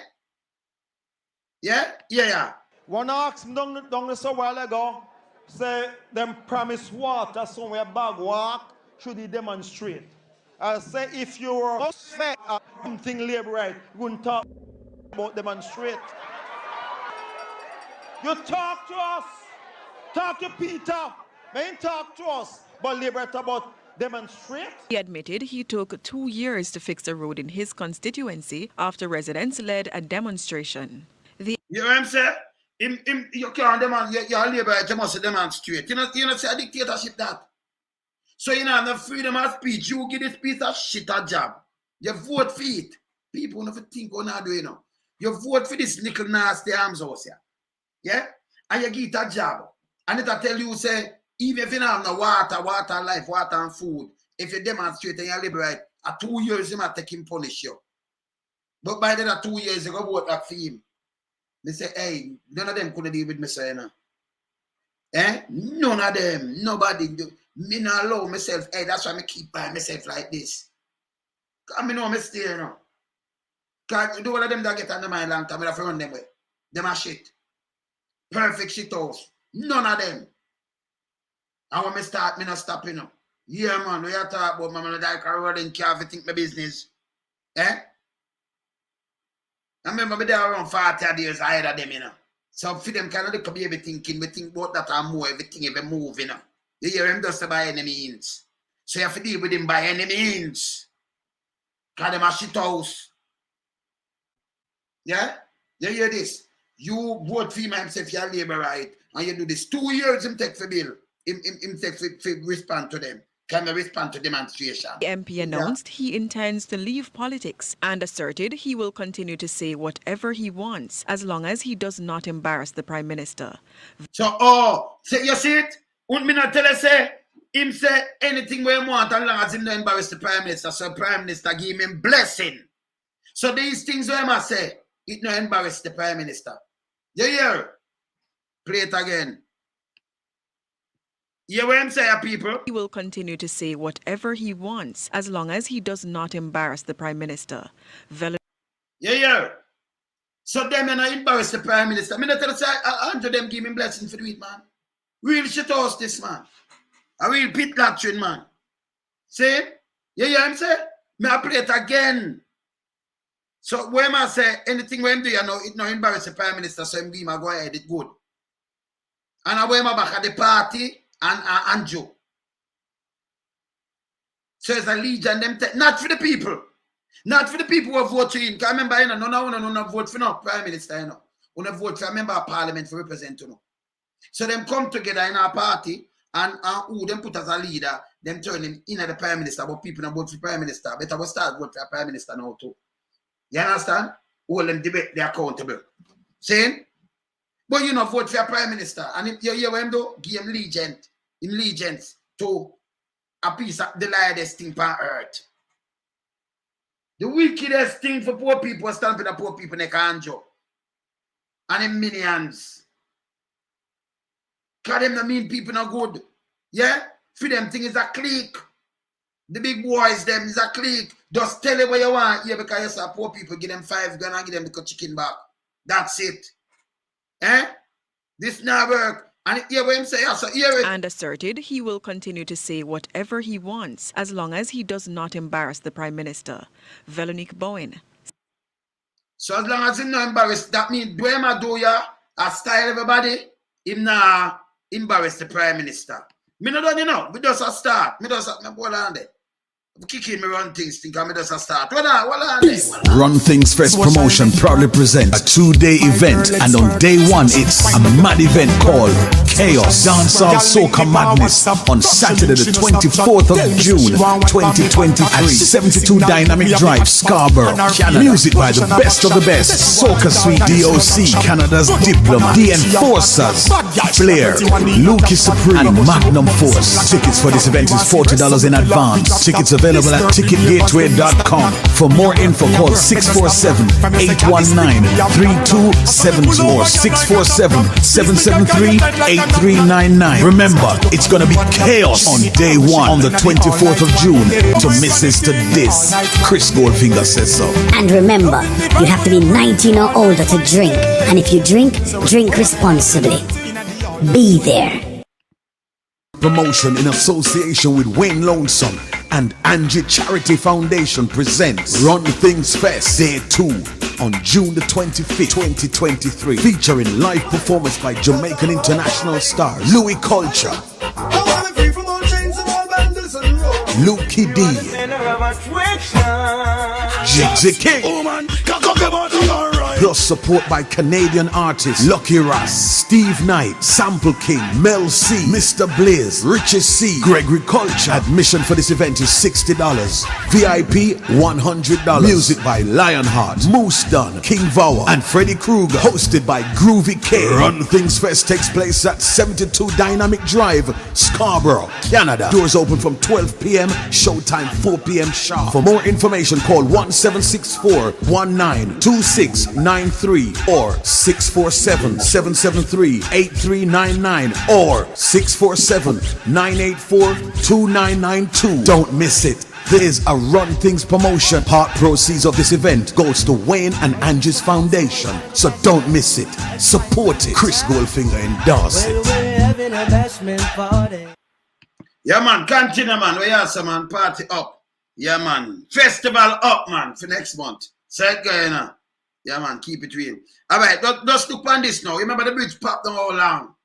One asked me down this a while ago, say them promise water somewhere bag walk, should he demonstrate? I say if you were something labor right, you wouldn't talk about demonstrate. You talk to us, talk to Peter, then talk to us, but liberate about demonstrate. He admitted he took 2 years to fix a road in his constituency after residents led a demonstration. You know what I'm saying? You can't demonstrate, you're labor, you must demonstrate. You know say a dictatorship that. So you know have the freedom of speech, you give this piece of shit a job. You vote for it. People never think what not do, you know. You vote for this little nasty arms house here. Yeah? And you get a job. And it'll tell you, say, even if you don't have no water, life, water and food, if you demonstrate and you liberate, at 2 years you might take him punish you. But by then at 2 years you go vote back for him. They say, hey, none of them could deal with me, so you know. None of them, nobody. Me not allow myself, hey, that's why I keep by myself like this. Because I know I stay, you know. Because do all of them that get under my long time, I have to run them way. Them are shit. Perfect shit house. None of them. And when I start, me not stop, you know. Yeah, man, we are talking about my like I running car if you think my business. I remember me there around 40 years ahead of them, you know. So for them kind of look at everything thinking, we think about that and more, everything every move, you know. You hear him just by any means. So you have to deal with him by any means. Because them a shit house. Yeah? You hear this? You vote for him himself, you're labor right, and you do this. 2 years him take for bill. Him take for respond to them. Can I respond to demonstration? The MP announced he intends to leave politics and asserted he will continue to say whatever he wants as long as he does not embarrass the Prime Minister. So, so you see it? Won't me not tell you say, him say anything we want as long as him don't embarrass the Prime Minister. So Prime Minister give him blessing. So these things we must say, it no embarrass the Prime Minister. You hear? Play it again. You hear what I'm saying, people? He will continue to say whatever he wants as long as he does not embarrass the Prime Minister. You hear? So them and I embarrass the Prime Minister. I mean, I tell you, 100 them give him blessing for do it, man. Real shit house this, man. A real pit latrine, man. See? You hear him say? Me I play it again. So when I say anything when do you know, it no embarrass the Prime Minister, so him give him a go ahead, it good. And I when I back at the party and Joe. So it's a legion them not for the people. Not for the people who vote for him. Because I remember, you know, no vote for no Prime Minister, you know. We don't vote for a member of Parliament for represent, you know. So them come together in our party and who them put as a leader, them turn him in at the Prime Minister, but people don't vote for Prime Minister. Better we start vote for a Prime Minister now too. You understand? All them debate, they're accountable. Saying? But you know, vote for a Prime Minister. And if you hear what him do, give him allegiance to a piece of the lightest thing on earth. The wickedest thing for poor people is stamping the poor people neck and job. And in minions. Because them not mean people not good. Yeah? For them thing is a clique. The big boys, them is a clique. Just tell them what you want here because you saw poor people, give them $5 and give them the chicken back. That's it. This not work. And hear what him say, so hear it. And asserted he will continue to say whatever he wants as long as he does not embarrass the Prime Minister. Veronique Bowen. So as long as him not embarrassed, that means do him a do ya, a style everybody, him not embarrass the Prime Minister. Me not done, you know. Me just a start. Me just a hold on there. Kicking me run things, think I just a start. Hold on there. Run Things Fest promotion proudly presents a 2-day event, and on day 1 it's a mad event called Chaos Dancehall Soca Madness on Saturday the 24th of June 2023 at 72 Dynamic Drive, Scarborough, Canada. Music by the best of the best: Soca Sweet DOC, Canada's Diploma, The Enforcers, Flair, Lukey Supreme, and Magnum Force. Tickets for this event is $40 in advance. Tickets available at ticketgateway.com. For more info, call 647-819-3272 or 647-773-8399. Remember, it's gonna be chaos on day 1 on the 24th of June. To miss this to this, Chris Goldfinger says so. And remember, you have to be 19 or older to drink. And if you drink, drink responsibly. Be there. Promotion in association with Wayne Lonesome and Angie Charity Foundation presents Run Things Fest Day 2 on June the 25th, 2023, featuring live performance by Jamaican international stars Louis Culture, Lukey D, Jigsy King, plus support by Canadian artists Lucky Ross, Steve Knight, Sample King, Mel C, Mr. Blaze, Richie C, Gregory Culture. Admission for this event is $60. VIP $100. Music by Lionheart, Moose Dunn, King Vower, and Freddy Krueger. Hosted by Groovy K. Run Things Fest takes place at 72 Dynamic Drive, Scarborough, Canada. Doors open from 12 p.m. Showtime 4 p.m. sharp. For more information, call 1764-192693 or 647-773-8399 or 647-984-2992. Don't miss it. There is a Run Things promotion. Part proceeds of this event goes to Wayne and Angie's Foundation, so don't miss it. Support it. Chris Goldfinger endorse it. Yeah, man, continue, man. We have some, man. Party up. Yeah, man. Festival up, man, for next month. Say it going on. Yeah, man, keep it real. All right, just look on this now. Remember the bridge popped down all along.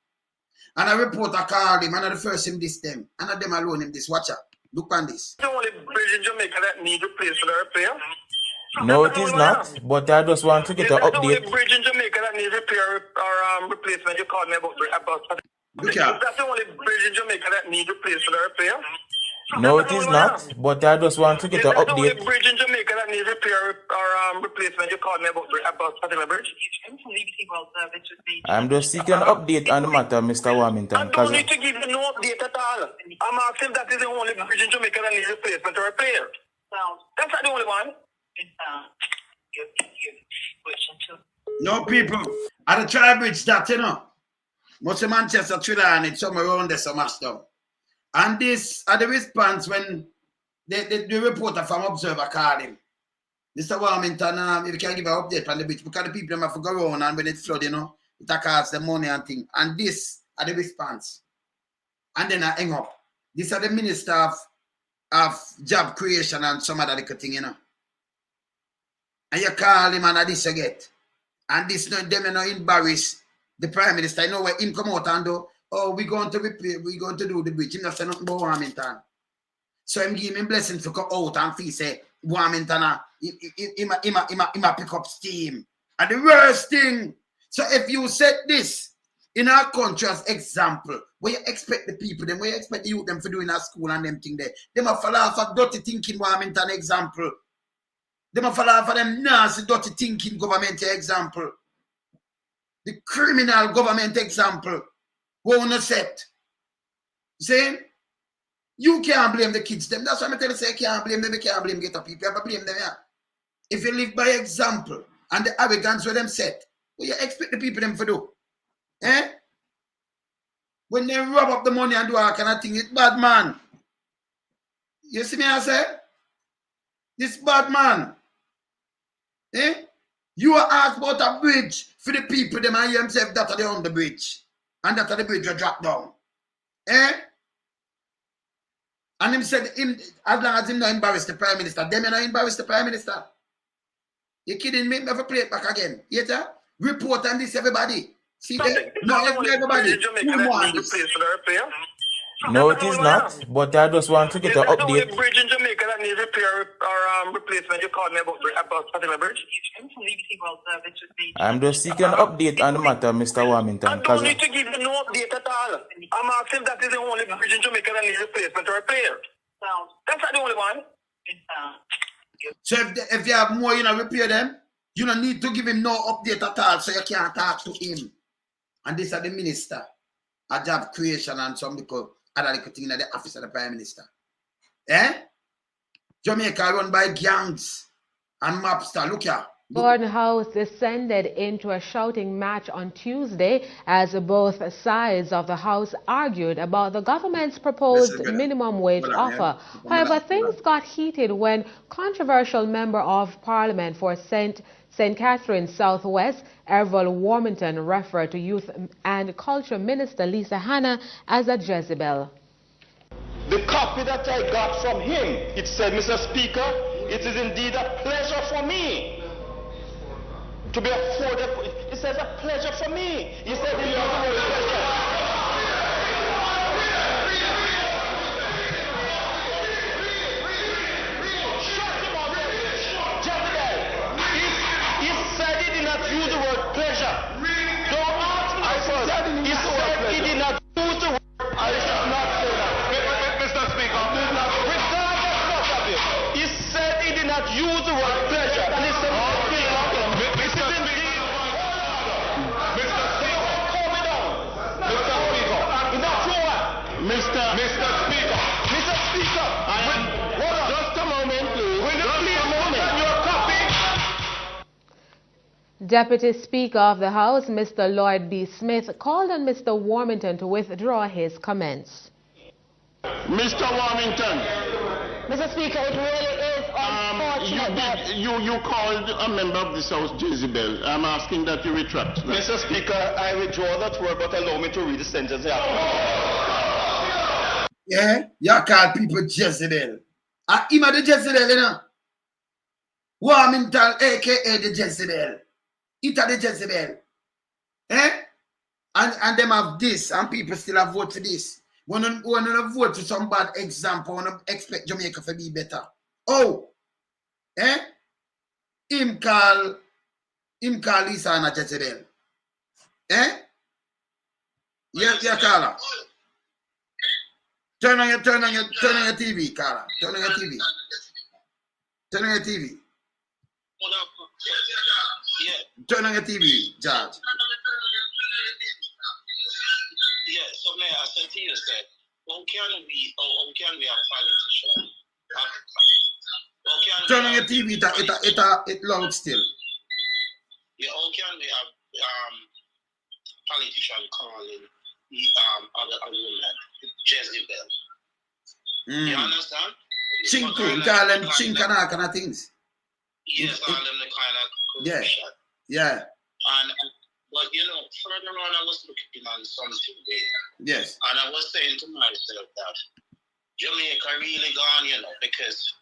And a reporter called him, and the first him this them. And of them alone him this. Watch out. Look on this. The only bridge in Jamaica that need replaced for the repair. No, it is not. But I just want to get an update. The only bridge in Jamaica that needs repair or replacement. You called me about. Look out. That's the only bridge in Jamaica that need replaced for the repair. No, it is not. But I just want to get an update. The only bridge in Jamaica that needs repair or replacement. You called me about particular bridge. I'm just seeking an update on the matter, Mr. Warmington. I don't need to give you no update at all. I'm asking if that is the only bridge in Jamaica that needs replacement or repair. That's not the only one. No, people. At the tri bridge that, you know. Most of Manchester thriller and it's somewhere around there, some stuff. And this are the response when the reporter from Observer called him. Mr. Warmington, if you can give an update on the bridge, because the people have to go around and when it's flood, you know, it costs the money and thing. And this are the response. And then I hang up. These are the minister of job creation and some other little thing, you know. And you call him and this you get. And this them you know embarrass the Prime Minister. You know where him come out and do, oh, we're going to repair, we're going to do the bridge. Him not say nothing about Warmington. So him give him blessing to come out and feel say Warmington him pick up steam. And the worst thing, so if you set this in our country as example, where you expect the people, them where you expect the youth them for doing at school and them thing there, them a fall off of dirty thinking Warmington example. Them a fall off of them nasty dirty thinking government example. The criminal government example. Won't set. Saying you can't blame the kids them. That's why I'm telling you, say you can't blame them, you can't blame get up people. You have to blame them, yeah. If you live by example and the arrogance where them set, what you expect the people them to do? Eh? when they rub up the money and do all kind of thing, it's bad, man. You see me, I say? This bad, man. Eh? You are asked about a bridge for the people, them and themselves that are they on the bridge. And that are the bridge will drop down. Eh? And him said, him, as long as him not embarrass the Prime Minister, them not embarrass the Prime Minister. You kidding me? Never play it back again. You hear? Report on this, everybody. See there? No, everybody. Who want this? No, it is not. But I just want to get an update. The bridge in Jamaica that needs repair or replacement. You called me about particular bridge. I'm just seeking an update on the matter, Mr. Warmington. I don't need to give you no update at all. I'm asking if that is the only bridge in Jamaica that needs replacement or repair. That's not the only one. So if you have more, you know, repair them, you don't need to give him no update at all, so you can't talk to him. And this is the minister, a job creation and some little other little thing in the office of the Prime Minister. Eh? Jamaica run by gangs and mobster. Look here. Gordon House descended into a shouting match on Tuesday as both sides of the House argued about the government's proposed minimum wage offer. However, things got heated when controversial Member of Parliament for St. Catharines Southwest, Everald Warmington, referred to Youth and Culture Minister Lisa Hanna as a Jezebel. The copy that I got from him, it said, Mr. Speaker, it is indeed a pleasure for me to be afforded. It says a pleasure for me. He said it was a pleasure. He said he did not use the word pleasure. Don't ask me. He said he did not use the word. I did not say that. Mr. Speaker, regardless of it, he said he did not use the word pleasure. Listen, Mr. Speaker, just a moment, please. Your copy. Deputy Speaker of the House, Mr. Lloyd B. Smith, called on Mr. Warmington to withdraw his comments. Mr. Warmington. Mr. Speaker, it really is unfortunate that... You called a member of this House Jezebel. I'm asking that you retract that. Mr. Speaker, I withdraw that word, but allow me to read the sentence after. Yeah, you call people Jezebel. Him the Jezebel, you know. Warmington, a.k.a. the Jezebel. It are the Jezebel. Eh? And them have this, and people still have vote for this. When you vote for some bad example, when you expect Jamaica to be better. Oh! Eh? Him call Lisa and a Jezebel. Eh? Yeah, Carla. Turn on your TV, Carla. Turn on your TV. Turn on your TV. Turn on your TV, George. Yeah, so may I said to you, said, how can we a politician? Turn on your TV, it loud still. Yeah, how can we have politician calling a woman Jezebel? You understand? Chinku, call them chink and all kind of things. Yes, all them the kind of corruption. Yeah. But you know, further on I was looking on something there. Yes. And I was saying to myself that Jamaica really gone, you know, because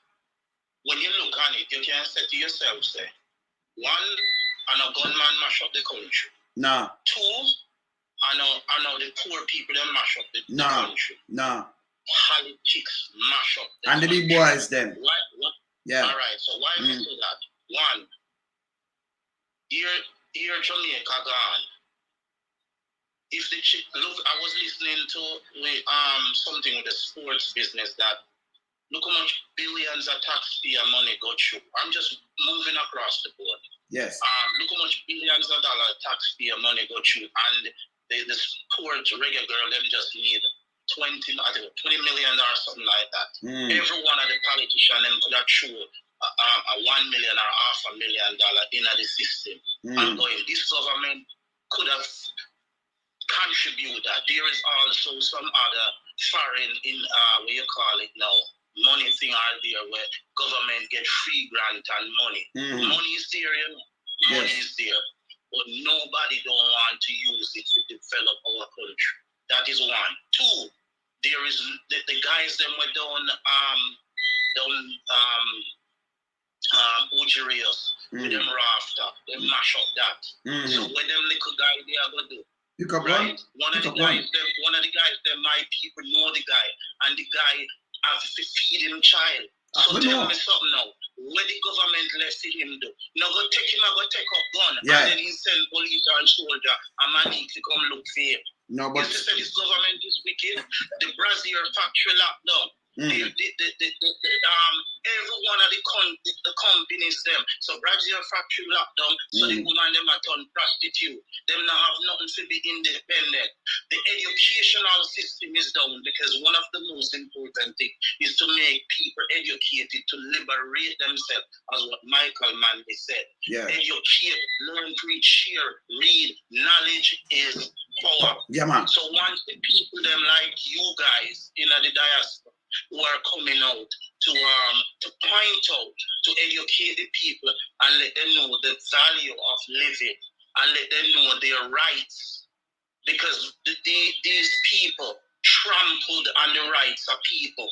when you look on it, you can say to yourself, say, one, I know gunman mash up the country. No. Two, I know the poor people that mash up the country. No. Politics mash up the country. And the big boys then. Why? Yeah. All right, so why we say that? One, here Jamaica gone. If the chick, look, I was listening to something with the sports business that look how much billions of taxpayer money got through. I'm just moving across the board. Yes. Look how much billions of dollars taxpayer money got through, and the sport reggae girl them just need 20 million or something like that. Every one of the politicians them could have threw a $1 million or $500,000 in the system. And going, this government could have contribute that. There is also some other foreign what you call it now, money thing out there where government get free grant and money. Money is there, you know. Money is there. But nobody don't want to use it to develop our country. That is one. Two, there is the guys them were down Ujirius with them rafter, they mash up that. So when them little guy they are gonna do. Right? One of the guys, my people know the guy, and the guy have to feed him child. So tell me something now. What the government left him do? Now go take him and go take up gun, and then he send police and soldier and man need to come look for him. No, but you say this government is wicked. The Brazil factory lockdown. Every one of the companies them. So Brazil factory lockdown. So the woman them are turn prostitute. Them now have nothing to be independent. The educational system is down because one of the most important things is to make people educated to liberate themselves, as what Michael Manley said. Educate, learn, preach, share, read. Knowledge is power. Yeah, man. So once the people them like you guys in the diaspora who are coming out to point out, to educate the people and let them know the value of living and let them know their rights, because these people trampled on the rights of people.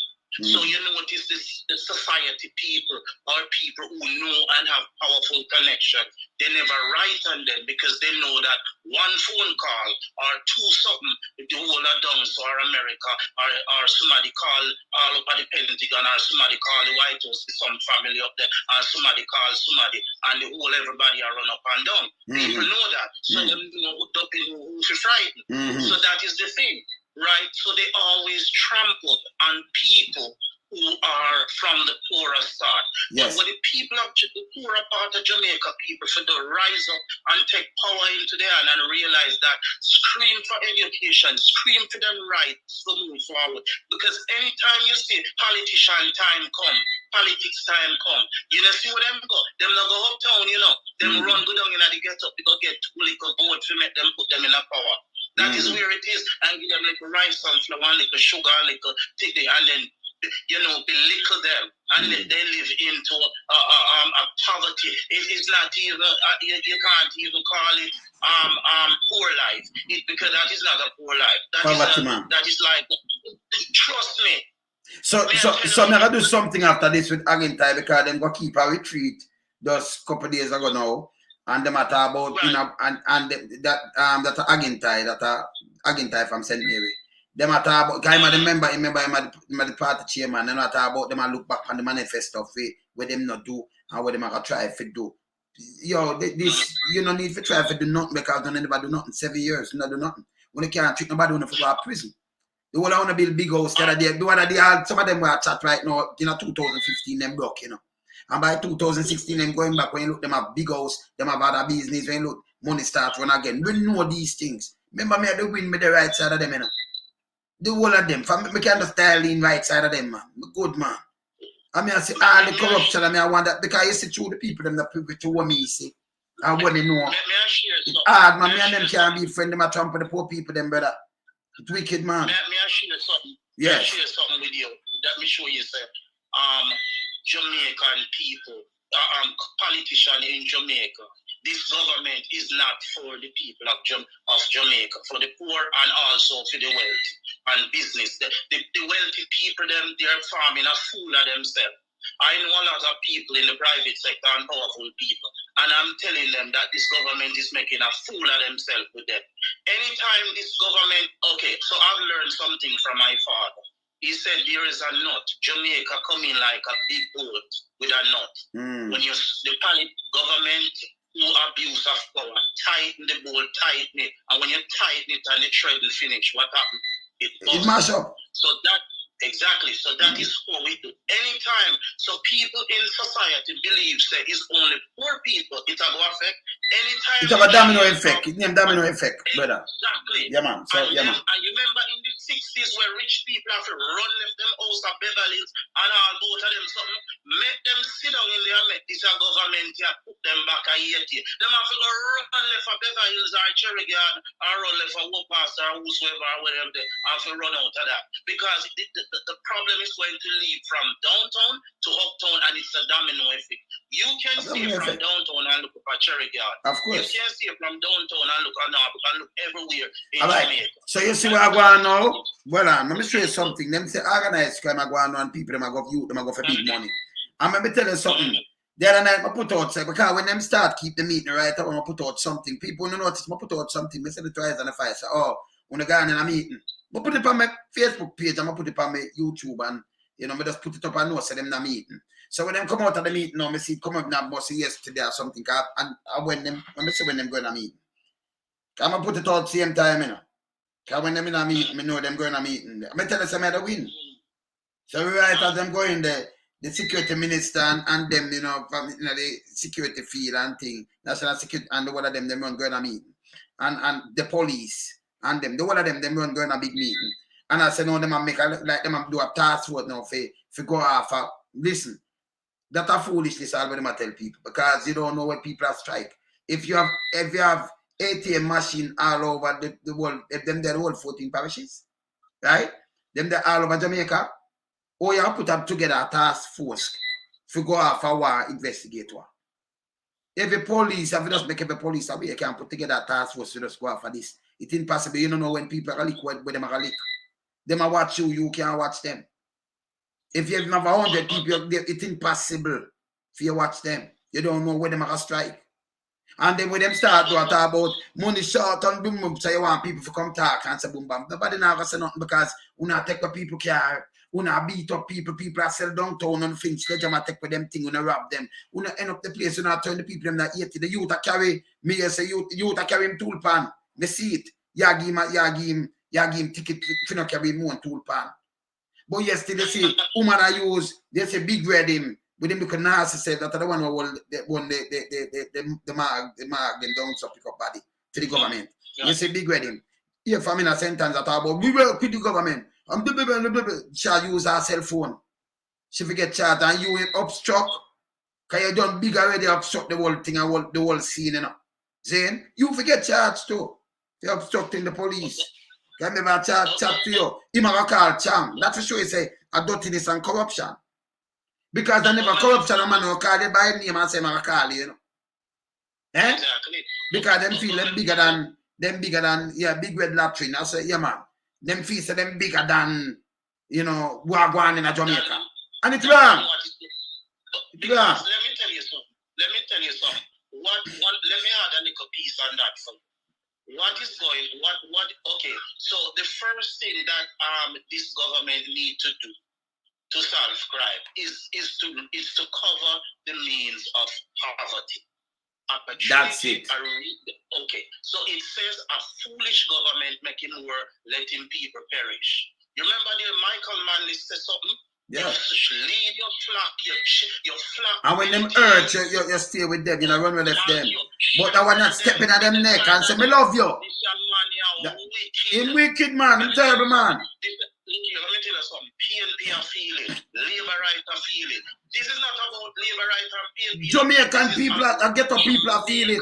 So you notice the society people or people who know and have powerful connection, they never write on them because they know that one phone call or two something, the whole of Downs or America or somebody call all up at the Pentagon or somebody call the White House, some family up there, or somebody call somebody and the whole everybody are run up and down. People know that. So they know who to frighten. So that is the thing. Right, so they always trampled on people who are from the poorer side. But when the people of the poorer part of Jamaica, people should rise up and take power into their hand and realize that, scream for education, scream for them rights to move forward. Because anytime you see politician time come, politics time come, you know, see where them go? Them not go uptown, you know. Them run, go down in the get up, they go get two little votes to make them put them in a power. That is where it is, and give them like rice and flour, like sugar, like tiggy, and then belittle them, and let them live into a poverty. It's not even you can't even call it poor life, because that is not a poor life. That is like, trust me. So I'm gonna do something after this with Agintai, because them go keep a retreat just a couple of days ago now. And them are talk about that Agintai from St. Mary. Them are talk about, I remember him the party chairman. Them are talk about them and look back on the manifesto where them not do and what them are try to do. Yo, this you don't need to try to do nothing, because don't anybody do nothing 7 years, not do nothing. When you can't treat nobody, when you go to prison. The whole I want to build big house there. The one of the some of them were chat right now, 2015 them broke, And by 2016, them going back, when you look, them have big house, them have other business, when you look, money start run again. We know these things. Remember me, I do win me the right side of them, The whole of them. Me can't style in right side of them, man. Good man. I mean, I say all the corruption, I want that, because you see through the people, them that people to what me see. And what they know. It's hard, man. Me and them can't be friends, them are Trump and the poor people, them, brother. It's wicked, man. May I share something? Yes. May I share something with you? Let me show you, sir. Jamaican people, politicians in Jamaica, this government is not for the people of Jamaica, for the poor and also for the wealthy and business. The wealthy people, they're farming a fool of themselves. I know a lot of people in the private sector and powerful people, and I'm telling them that this government is making a fool of themselves with them. Anytime this government, okay, so I've learned something from my father. He said there is a nut. Jamaica coming like a big boat with a nut. When the government who abuse of power, tighten the bolt, tighten it, and when you tighten it and the thread will finish, what happens? It mash up. So Exactly. So that is what we do. Anytime, so people in society believe that it's only poor people it will affect. Anytime it's a domino effect. It's named domino effect, brother. Exactly. Yeah, man. So, yeah, man. And you remember in the 60s where rich people have to run left them house of Beverly's and all both of them something, make them sit down in there, make this government here, put them back a 80. Them have to go run left for Beverly's or Cherry Garden or run left for Wopass or whosoever or whatever they have to run out of that. Because the problem is going to lead from downtown to uptown and it's a domino effect. You can see from downtown and look at Cherry Garden. Of course. You can see from downtown and look at North and look everywhere in all right. Jamaica. So you see what I go on now? Well, let me show you something. Them say organized crime I go on and people them I go youth, them I go for big money. And let me tell you something. The other night I put out because when them start keep the meeting right, I want to put out something. People don't notice I put out something. I said it twice and if I say, oh, when I go in a meeting. I put it on my Facebook page, I'm gonna put it on my YouTube and you know, I just put it up and know so them in a meeting. So when them come out of the meeting now, I see it come up now bus yesterday or something. And when them go in a meeting. I'm gonna put it out same time, you know. Because when them in a meeting, I know them going to a meeting. I'm gonna tell us I'm gonna win. So right as them going there, the security minister and them, you know, from the security field and thing, national security and the one of them run going to a meeting. And the police and them, the one of them run going to a big meeting. And I said, no, them make like them do a task force now for go off. Listen, that's a foolishness all them I tell people because you don't know what people are strike. If you have ATM machine all over the world, if them the whole 14 parishes, right? Them they're all over Jamaica, or you have put up together a task force to go off a war investigate war. Every police, if you just make every police away, you can put together a task force to just go off for this. It's impossible. You don't know when people are leak, where them are leak. Them are watch you can't watch them. If you have 100 people, it's impossible for you watch them. You don't know where them are strike. And then when them start to talk about money short and boom boom, so you want people to come talk and say boom bam. Nobody never say nothing because we not take what people care. We not beat up people. People are sell downtown and things. They just take with them thing. We not rob them. We not end up the place. We not turn the people them that 80. The youth are carry me. Say youth are carry him tool pan. Me see it. You give him ticket. If you not carry him one tool pan. But yesterday they say woman I use. They say big red him. With them because Nasi said that the one who won the mag them down to pick up body to the government. Yeah. You say big wedding. Here for me in a sentence that about we work with the government. She use her cell phone. She forget chat and you obstruct. Cause you done big already obstruct the whole thing and the whole scene, you know. Zane, you forget charge too. You're obstructing the police. Can never chat to you. Him have a call Cham. That's for sure he say a dirtiness and corruption. Because they never corruption a man who call you by name and say I call you, you know. Eh? Exactly. Because them feel them bigger than big red latrine. I say, yeah man. Them feel say them bigger than you know Wagwan in a Jamaica. And it's wrong. It's wrong. Let me tell you something. Let me add a little piece on that. So okay. So the first thing that this government need to do to solve crime is to cover the means of poverty. That's it. Okay, so it says a foolish government making war, letting people perish. You remember the Michael Manley said something? Yeah. You lead your flock, your flock. And when them hurt, you stay with them, you know, run with them. But I want not stepping at them neck and say, me love you. Him wicked man, him terrible man. Let me tell you something. PNP are feeling, labor right are feeling. This is not about labor right and PNP. Jamaican people and ghetto people are feeling.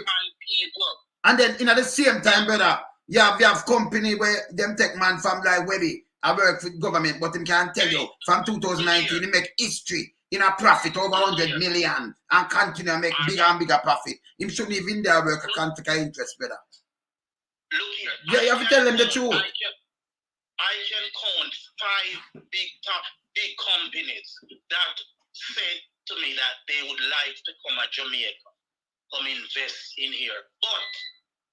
And then in at the same time, brother, you have company where them take man from like Webby. I work with government, but him can't tell you from 2019 he make history in a profit over 100 million and continue to make bigger and bigger profit. Him shouldn't even there work a can't take interest, brother. Look here. Yeah, you have to tell them the truth. I can count 5 big companies that said to me that they would like to come to Jamaica, come invest in here. But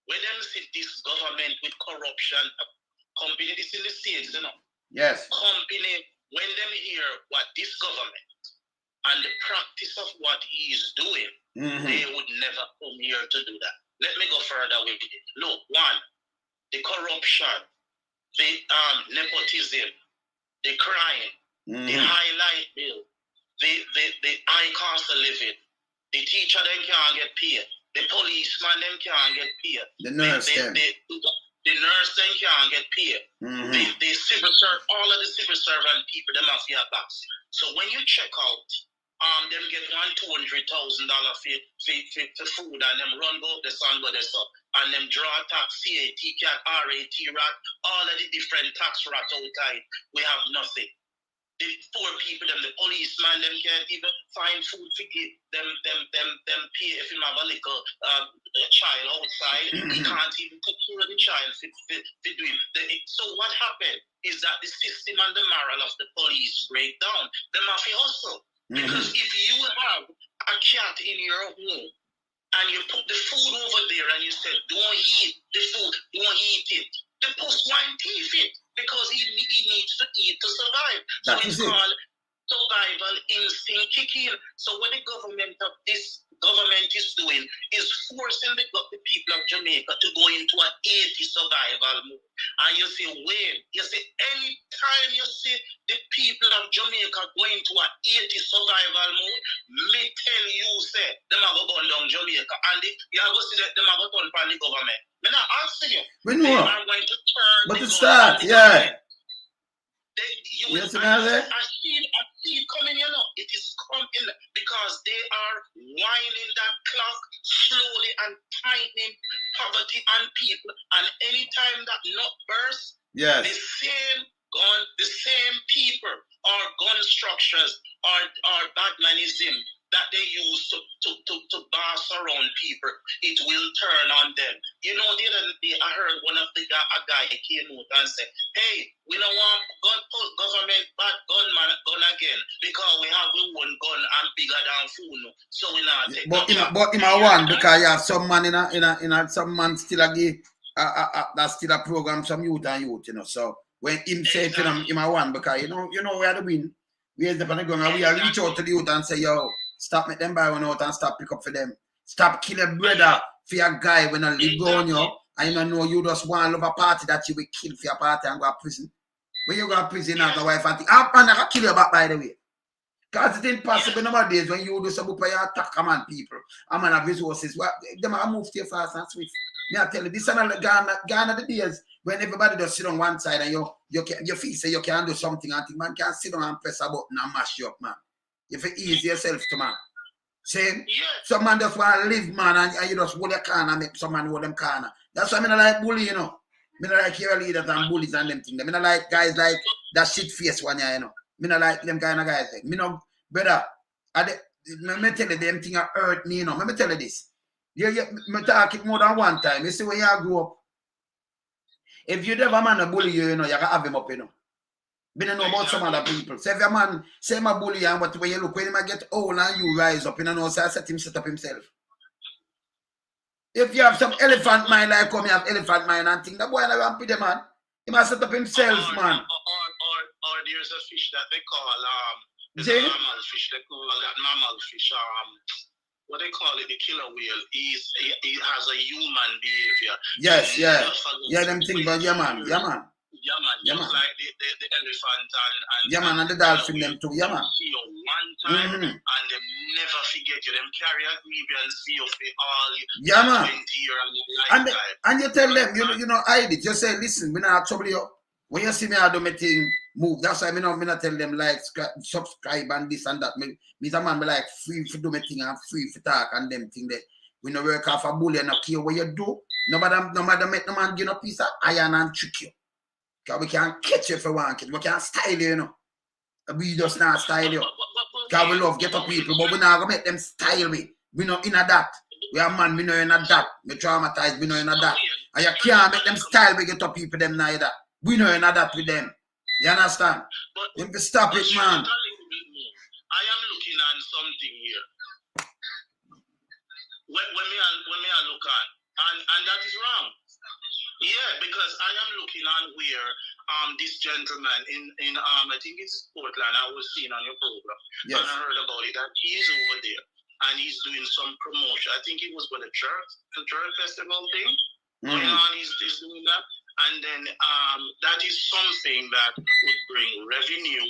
when them see this government with corruption, company this in the States, you know. Yes. Company, when them hear what this government and the practice of what he is doing, they would never come here to do that. Let me go further with it. Look, one, the corruption, the nepotism, the crime, the high light bill, the high cost of living. The teacher them can't get paid. The policeman them can't get paid. The nurse them. The nurse them can't get paid. The civil servant, all of the civil servant people them have their backs. So when you check out, them get $200,000 for food and them run go the sun go the up and them draw tax, CAT, CAT, RAT, RAT, all of the different tax rats outside. We have nothing. The poor people, them, the policeman, them can't even find food to give them pay if you have a little child outside. He can't even take care of the child to do it. So what happened is that the system and the moral of the police break down. Them have to hustle. Because if you have a cat in your home and you put the food over there and you say, don't eat the food, don't eat it, the post wine teeth it. Because he needs to eat to survive. So it's called survival instinct kicking. So what the government is doing is forcing the people of Jamaica to go into an 80 survival mode. And you see, any time you see the people of Jamaica going to an 80 survival mode, me tell you, say, them are going down Jamaica. And you are going to see that them are going to turn upon the government. I'm not asking you. We know. They are going to turn. But to start, yeah. I see it coming, you know. It is coming because they are winding that clock slowly and tightening poverty and people. And anytime that nut bursts, yes, the same people or gun structures or Batmanism that they use to boss around people, it will turn on them. You know, the other day I heard a guy came out and said, hey, we don't want government bad gun again because we have one gun and bigger than food. So we not take but him a one because you have some man in some man still a give that's still a program some youth, you know. So when him say to them, him a one because you know we are the win. We are the gun and we are reach out to the youth and say, yo, stop make them buy one out and stop pick up for them. Stop kill a brother for your guy when I live on you. I don't know you just want to love a party that you will kill for your party and go to prison. When you go to prison as a wife and think, and I can kill you back by the way. Because it's impossible nowadays when you do some for your attack command people. A man have resources. Them are move too fast and swift. Me I tell you, this is Ghana the days when everybody just sit on one side and you feel say you can do something and think man can sit down and press a button and mash you up, man. You feel ease yourself to man. Same? Yeah. Some man just want to live, man, and you just hold your corner and make some man hold them corner. That's why I don't like bully, you know. I don't like hero leaders and bullies and them things. I don't like guys like that shit face one, you know. I don't like them kind of guys. Like, me no, brother, let me tell you, them things hurt me, you know. Let me tell you this. Me talk it more than one time. You see, when you grow up, if you never man a bully you, you know, you can have him up, you know. We don't know about some other people. So if your man say my bully and what when you look when he might get old and you rise up, you know, so I set up himself. If you have some elephant mind like come, you have elephant mind and think that boy never ramp with the man. He must set up himself, man. Or there's a fish that they call there's a normal fish, they call that normal fish, what they call it, the killer whale. He has a human behavior. Yes, yeah. Yeah, them things about yeah man. Just like the elephant and yeah man, and the dolphin them too, yeah man. See you one time and they never forget you. Them carry a grievance for you for all 20 years and you tell them, you know, hide it. You say, listen, we not trouble you. When you see me I do my thing, move. That's why me not tell them like subscribe and this and that. Me a man be like free for do my thing and free for talk and them thing that we no work off a bully and no care what you do. No matter make no man give no piece of iron and trick you. Because we can catch you for one kid. We can style you, you know. We just not style you. Because we love get up people, but we not going to make them style me. We not in a that. We are man, we know in a that. We traumatized, we know in a that. And you can't make them style we get up people them neither. We know in a that with them. You understand? If you stop it, man. I am looking at something here. When I look at, and that is wrong. Yeah, because I am looking on where this gentleman in I think it's Portland, I was seeing on your program. Yes. And I heard about it that he's over there and he's doing some promotion. I think it was for the church festival thing. Going on, he's doing that. And then that is something that would bring revenue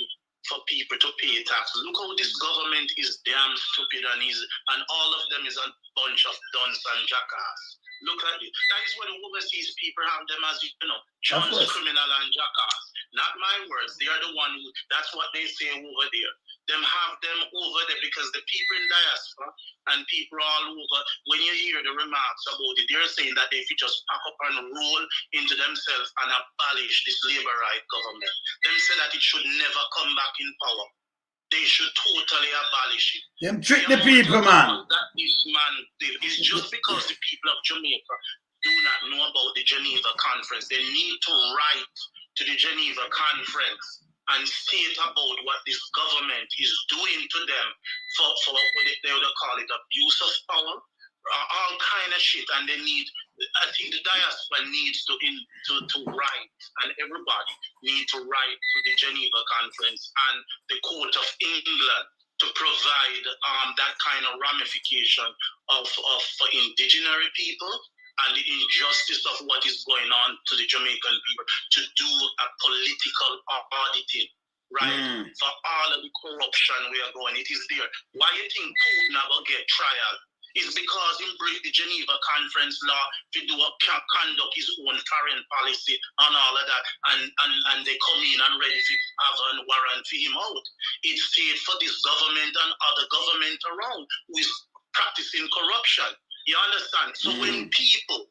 for people to pay tax. Look how this government is damn stupid and all of them is a bunch of dunce and jackass. Look at it. That is what the overseas people have them as, John's criminal and jackass. Not my words. They are the one who, that's what they say over there. Them have them over there because the people in diaspora and people all over, when you hear the remarks about it, they're saying that they should just pack up and roll into themselves and abolish this labor right government. Them say that it should never come back in power. They should totally abolish it. Them trick the people, man. That this man did is just because the people of Jamaica do not know about the Geneva Conference. They need to write to the Geneva Conference and state about what this government is doing to them for what they would call it abuse of power, all kind of shit. And they need, I think the diaspora needs to write, and everybody needs to write to the Geneva Conference and the Court of England to provide that kind of ramification for indigenous people and the injustice of what is going on to the Jamaican people, to do a political auditing, right? For all of the corruption we are going, it is there. Why you think Putin will get trial? Is because he break the Geneva Conference law to conduct his own foreign policy and all of that, and they come in and ready to have a warrant for him out. It's paid for this government and other government around who is practicing corruption. You understand? So when people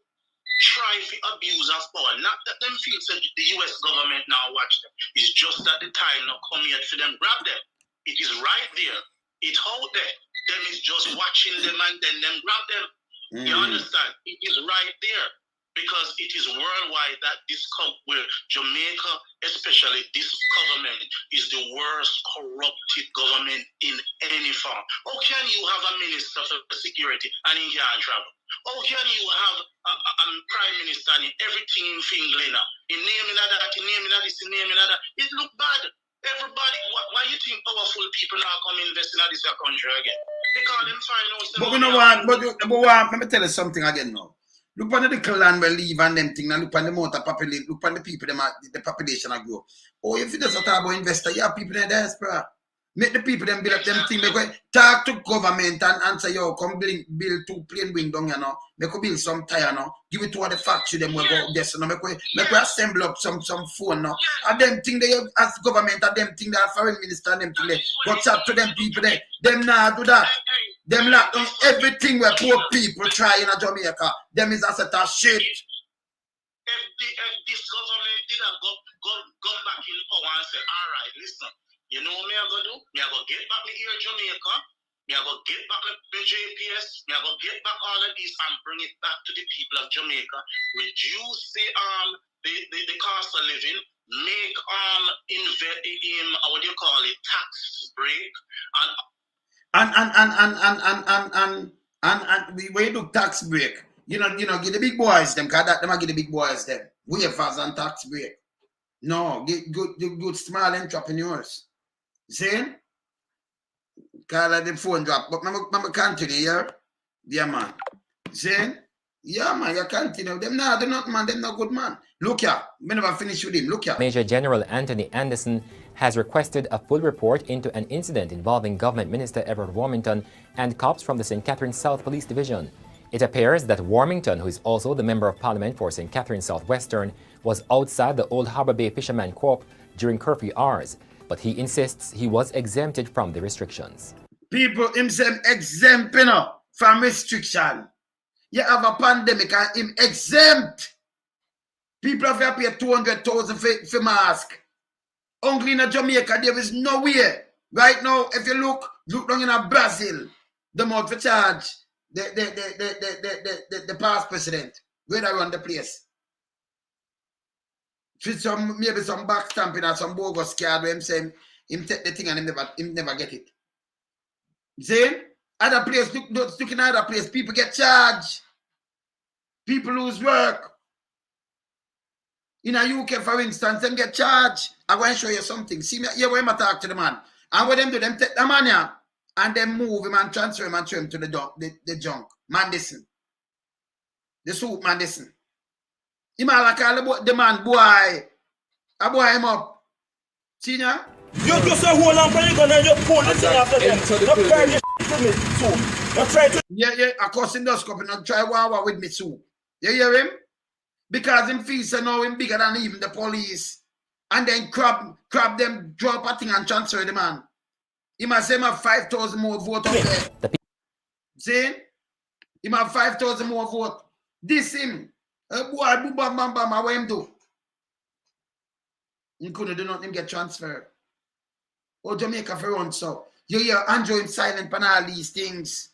try to abuse of power, not that them feel that the US government now watch them, it's just that the time not come yet for them grab them. It is right there. It's out there. Them is just watching them and then them grab them. You understand? It is right there. Because it is worldwide that this where Jamaica, especially this government, is the worst corrupted government in any form. How can you have a minister for security and he can't travel? How can you have a prime minister and everything in Finland? In naming that, in naming this, in naming that. It look bad. Everybody, why you think powerful people now come invest in this country again? Because them find out. But we know what, let me tell you something again now. Look on the clan we leave and them thing, and look on the amount of population, look on the people, the population that grow. Oh, if you just talk about investor, you have people in the diaspora. Make the people them build up them thing. They go talk to government and say, yo, come build 2 plane wing down, you know. Make we build some tire, no. Give it to all the factory, them will go yes, no. Make we assemble up some phone, no. And them thing they as government, and them thing that foreign minister, and them thing they go chat to them people there. Them now do that. Them lock down everything where poor people try in Jamaica. Them is a set of shit. If this government did have gone back in power and say, all right, listen, you know what me I go do? Me I go get back me here Jamaica. Me I go get back my JPS. Me I go get back all of this and bring it back to the people of Jamaica. Reduce the cost of living. Make what do you call it, tax break and we do tax break. You know, give the big boys them, cause that them give the big boys them. Waivers and tax break. No, get good small entrepreneurs. See? Cause the phone drop. But remember continue here. Yeah, man. See? Yeah, man, you continue. Them nah, they're not man, them not good man. Look here, we never finish with him. Look here. Major General Anthony Anderson has requested a full report into an incident involving Government Minister Everald Warmington and cops from the St. Catherine South Police Division. It appears that Warmington, who is also the Member of Parliament for St. Catherine Southwestern, was outside the Old Harbour Bay Fisherman Co-op during curfew hours, but he insists he was exempted from the restrictions. People himself exempt, from restriction. You have a pandemic and him exempt. People have to pay 200,000 for mask. Only in Jamaica, there is no way. Right now, if you look down in Brazil, the amount for charge the past president, where they run the place. Maybe some back stamping or some bogus card where him say him take the thing and him never get it. See? Other place, look in other place, people get charged. People lose work. In a UK, for instance, them get charged. I'm going to show you something. See me here where I talk to the man. And what them do, them take the man here and then move him and transfer him and throw him to the junk. Mandison. The soup Mandison. He might like call the man boy. A boy him up. Senior? You just a hold on for you gonna you pull this thing after them. Don't try this to me too. Don't try to. Yeah. Of course him does come and try war with me too. You hear him? Because him feels so now him bigger than even the police. And then crab them, drop a thing and transfer the man. He must say him have 5,000 more votes up there. See? He have 5,000 more votes. This him. Boy, boom, bam, bam, bam, what him do? He couldn't do nothing, get transferred. Oh, Jamaica for run so. You hear Andrew him silent on all these things.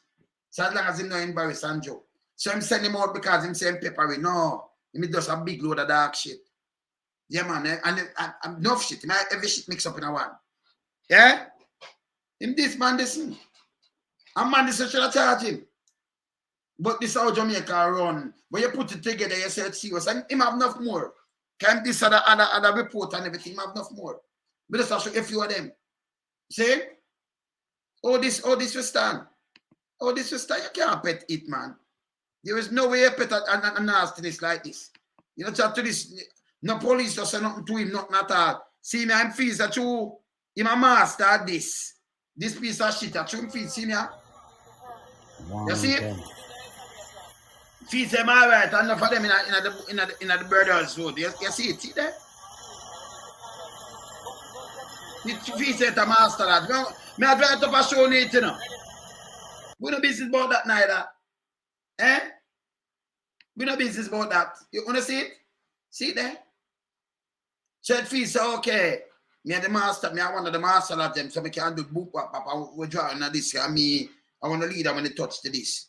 So as long as him not embarrass Andrew. So him send him out because him saying peppery. No. Him just a big load of dark shit. Yeah, man. And enough shit. Him every shit mix up in a one. Yeah? Him this man, this. And man, this should have charge him. But this how Jamaica run. When you put it together, you say it's serious. And him have enough more. Can this other report and everything, him have enough more. But just I'll show a few of them. See? All this will stand. All this will stand. You can't pet it, man. There is no way you pet a nastiness like this. You know, chat to this. No police just say nothing to him, nothing at all. See me, I'm feels that you, him a master at this. This piece of shit, that you feel, see me? You see it? Feeds them all right, and enough for them in the Brothers Road. You see it? See there? It feeds it a master that. Me I try to show it, you know. We no business about that neither. Eh? We no business about that. You wanna see it? See it there? So it feels okay. Me and the master, me I one of the master of them, so we can do book what we're drawing at this. And me, I want to lead them when they touch to this.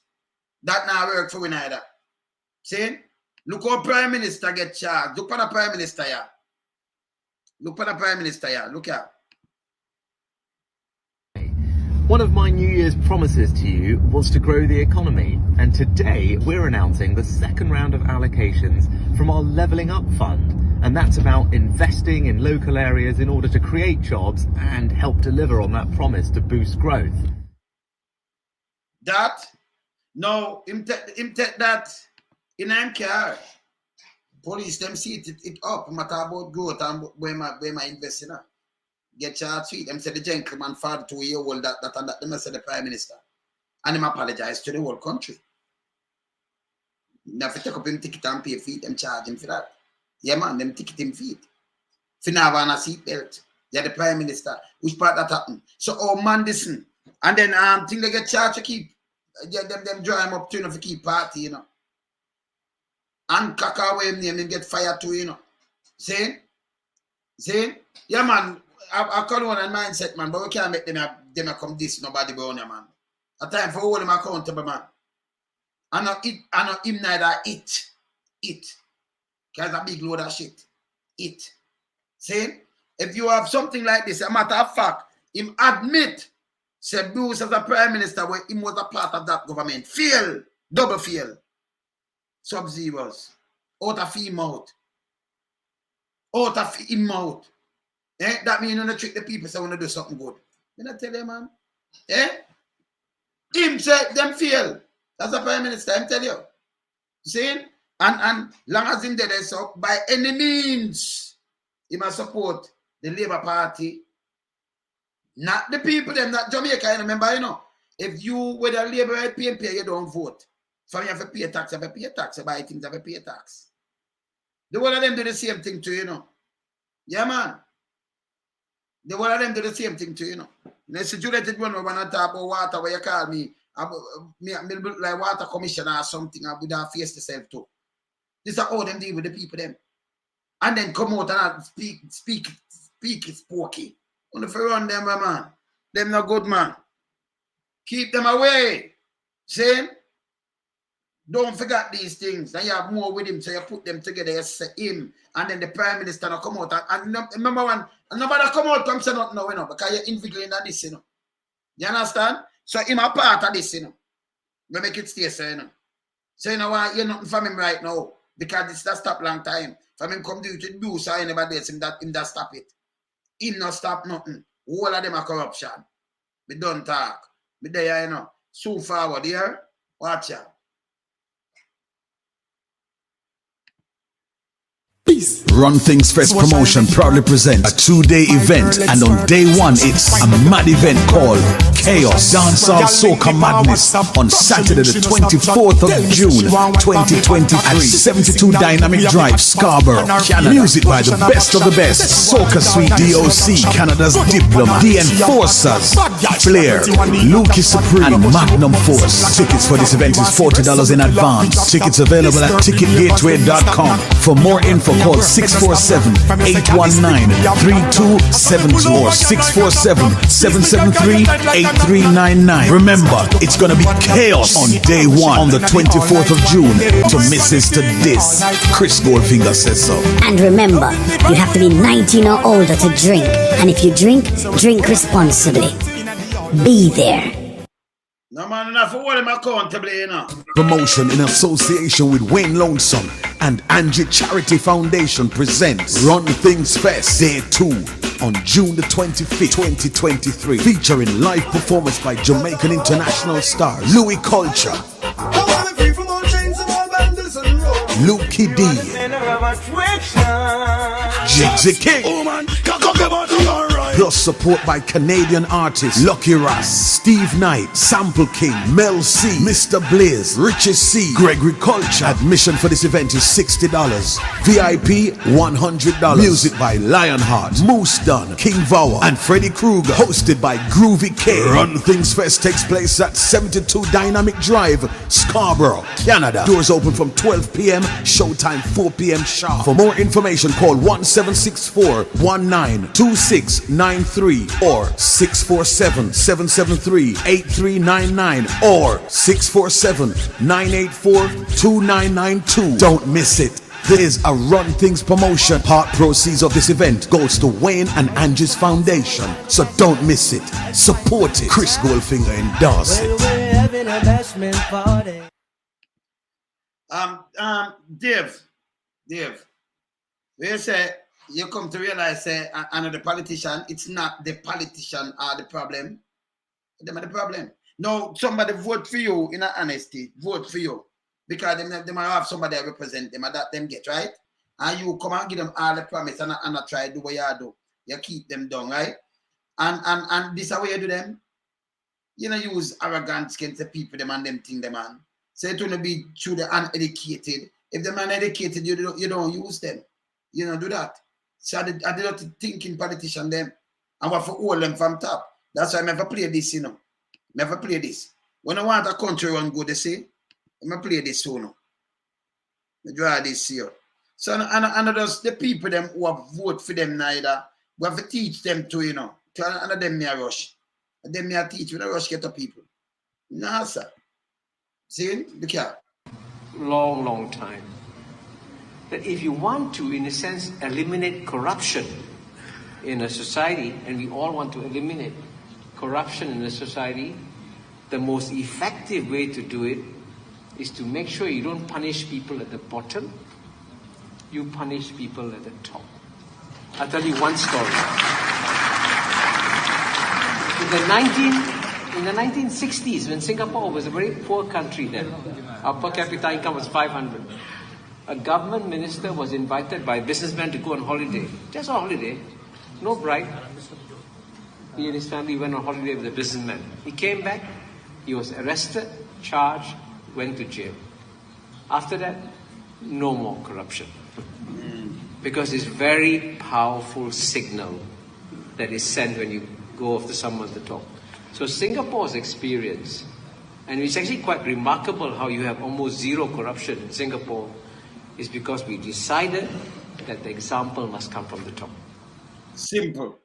That now work for we neither. See? Look how Prime Minister get charged. Look for the Prime Minister here. Look for the Prime Minister here. Look here. One of my New Year's promises to you was to grow the economy, and today we're announcing the second round of allocations from our Levelling Up Fund, and that's about investing in local areas in order to create jobs and help deliver on that promise to boost growth. That? No, him take that in him car. Police them see it up. Matter about growth and where my invest in. Get charged to it. Them say the gentleman father 2 year old that and that. Them say the Prime Minister. And him apologize to the whole country. Now if you take up him ticket and pay feet, them charge him for that. Yeah man, them ticket him feet. If you never have a seatbelt, you're the Prime Minister. Which part that happen? So oh man listen. And then think they get charged to keep them draw him up to, you know, for keep party, you know. And caca away him name him get fired too, you know. See? Yeah man, I call one and mindset man, but we can't make them come this nobody brown here, man. A time for hold him accountable, man. I not him neither it. Cause a big load of shit. It. See? If you have something like this, a matter of fact, him admit say Bruce as a Prime Minister where he was a part of that government. Fail. Double fail. Sub-zeros. Out of him out. Out of him out. Eh? That means you don't trick the people so want to do something good. You not tell them, man. Eh? Him say them fail. That's the Prime Minister, I'm tell you. See? And long as him there, so by any means, he must support the Labour Party. Not the people, them, not Jamaica, you remember, you know. If you with a Labour or PNP, you don't vote. So you have to pay tax, you have to pay tax. You buy things, you have to pay tax. The one of them do the same thing too, you know. Yeah, man. The one of them do the same thing too, you know. You see, Juliet, when I talk about water, where you call me, me look like water commissioner or something, I would have faced yourself too. This is how them deal with the people, them. And then come out and speak spooky. On the run them, man. Them not good, man. Keep them away. See? Don't forget these things. Then you have more with him, so you put them together, you say him, and then the Prime Minister will come out. And remember one, and nobody come out and say nothing now, you know, because you're invigilating at this, you know. You understand? So him a part of this, you know. We make it stay so, you know. So you know what, you're nothing from him right now, because this that stop long time. From him come to do so anybody else, him that stop it. Him not stop nothing. All of them are corruption. We don't talk. We there, you know. So forward here. Watch out. Peace. Run Things Fest Promotion proudly presents a 2-day event, and on day 1 it's a mad event called Chaos Dancehall Soca Madness on Saturday the 24th of June 2023 at 72 Dynamic Drive, Scarborough, Canada. Music by the best of the best, Soca Suite, DOC, Canada's Diploma, The Enforcers, Flair, Lukey Supreme, and Magnum Force. Tickets for this event is $40 in advance. Tickets available at ticketgateway.com. For more info, call 647-819-3272 or 647-773-8399. Remember, it's gonna be chaos on day 1 on the 24th of June. To miss is to diss. Chris Goldfinger says so. And remember, you have to be 19 or older to drink. And if you drink, drink responsibly. Be there. No man, enough for what am accountable, you know. Promotion in association with Wayne Lonesome and Angie Charity Foundation presents Run Things Fest Day 2 on June the 25th, 2023, featuring live performance by Jamaican international stars Louis Culture, Lukey D, Jigsy King, plus support by Canadian artists Lucky Ross, Steve Knight, Sample King, Mel C, Mr. Blaze, Richie C, Gregory Culture. Admission for this event is $60. VIP $100. Music by Lionheart, Moose Dunn, King Vower, and Freddy Krueger. Hosted by Groovy K. Run Things Fest takes place at 72 Dynamic Drive, Scarborough, Canada. Doors open from 12 p.m. Showtime 4 p.m. sharp. For more information, call 1764-192693 or 647-773-8399 or 647-984-2992. Don't miss it. There is a Run Things promotion. Part proceeds of this event goes to Wayne and Angie's Foundation, so don't miss it. Support it. Chris Goldfinger endorse it. Dave, you say you come to realize another politician, it's not the politician are the problem. Them are the problem. No, somebody vote for you in honesty, vote for you. Because they might have somebody that represent them and that them get, right? And you come and give them all the promise and not try to do what you do. You keep them down, right? And this is how you do them. You know, use arrogance against the people, them and them thing, them man. So it's going to be through the uneducated. If the man educated, you don't use them. You don't do that. So I did not thinking politician them. And what for all them from top. That's why I never play this, you know. Never play this. When I want a country run good, they say, I'm going to play this soon. I draw this here. So, and just the people them who have vote for them neither, we have to teach them to, you know. And them may rush. And them may teach, we don't rush get to people. No, sir. See, look here. Long time. That if you want to, in a sense, eliminate corruption in a society, and we all want to eliminate corruption in a society, the most effective way to do it is to make sure you don't punish people at the bottom, you punish people at the top. I'll tell you one story. In the 1960s, when Singapore was a very poor country then, our per capita income was 500. A government minister was invited by a businessman to go on holiday. Just on holiday. No bride. He and his family went on holiday with a businessman. He came back, he was arrested, charged, went to jail. After that, no more corruption. Because it's a very powerful signal that is sent when you go after someone at the top. So Singapore's experience, and it's actually quite remarkable how you have almost zero corruption in Singapore, is because we decided that the example must come from the top. Simple.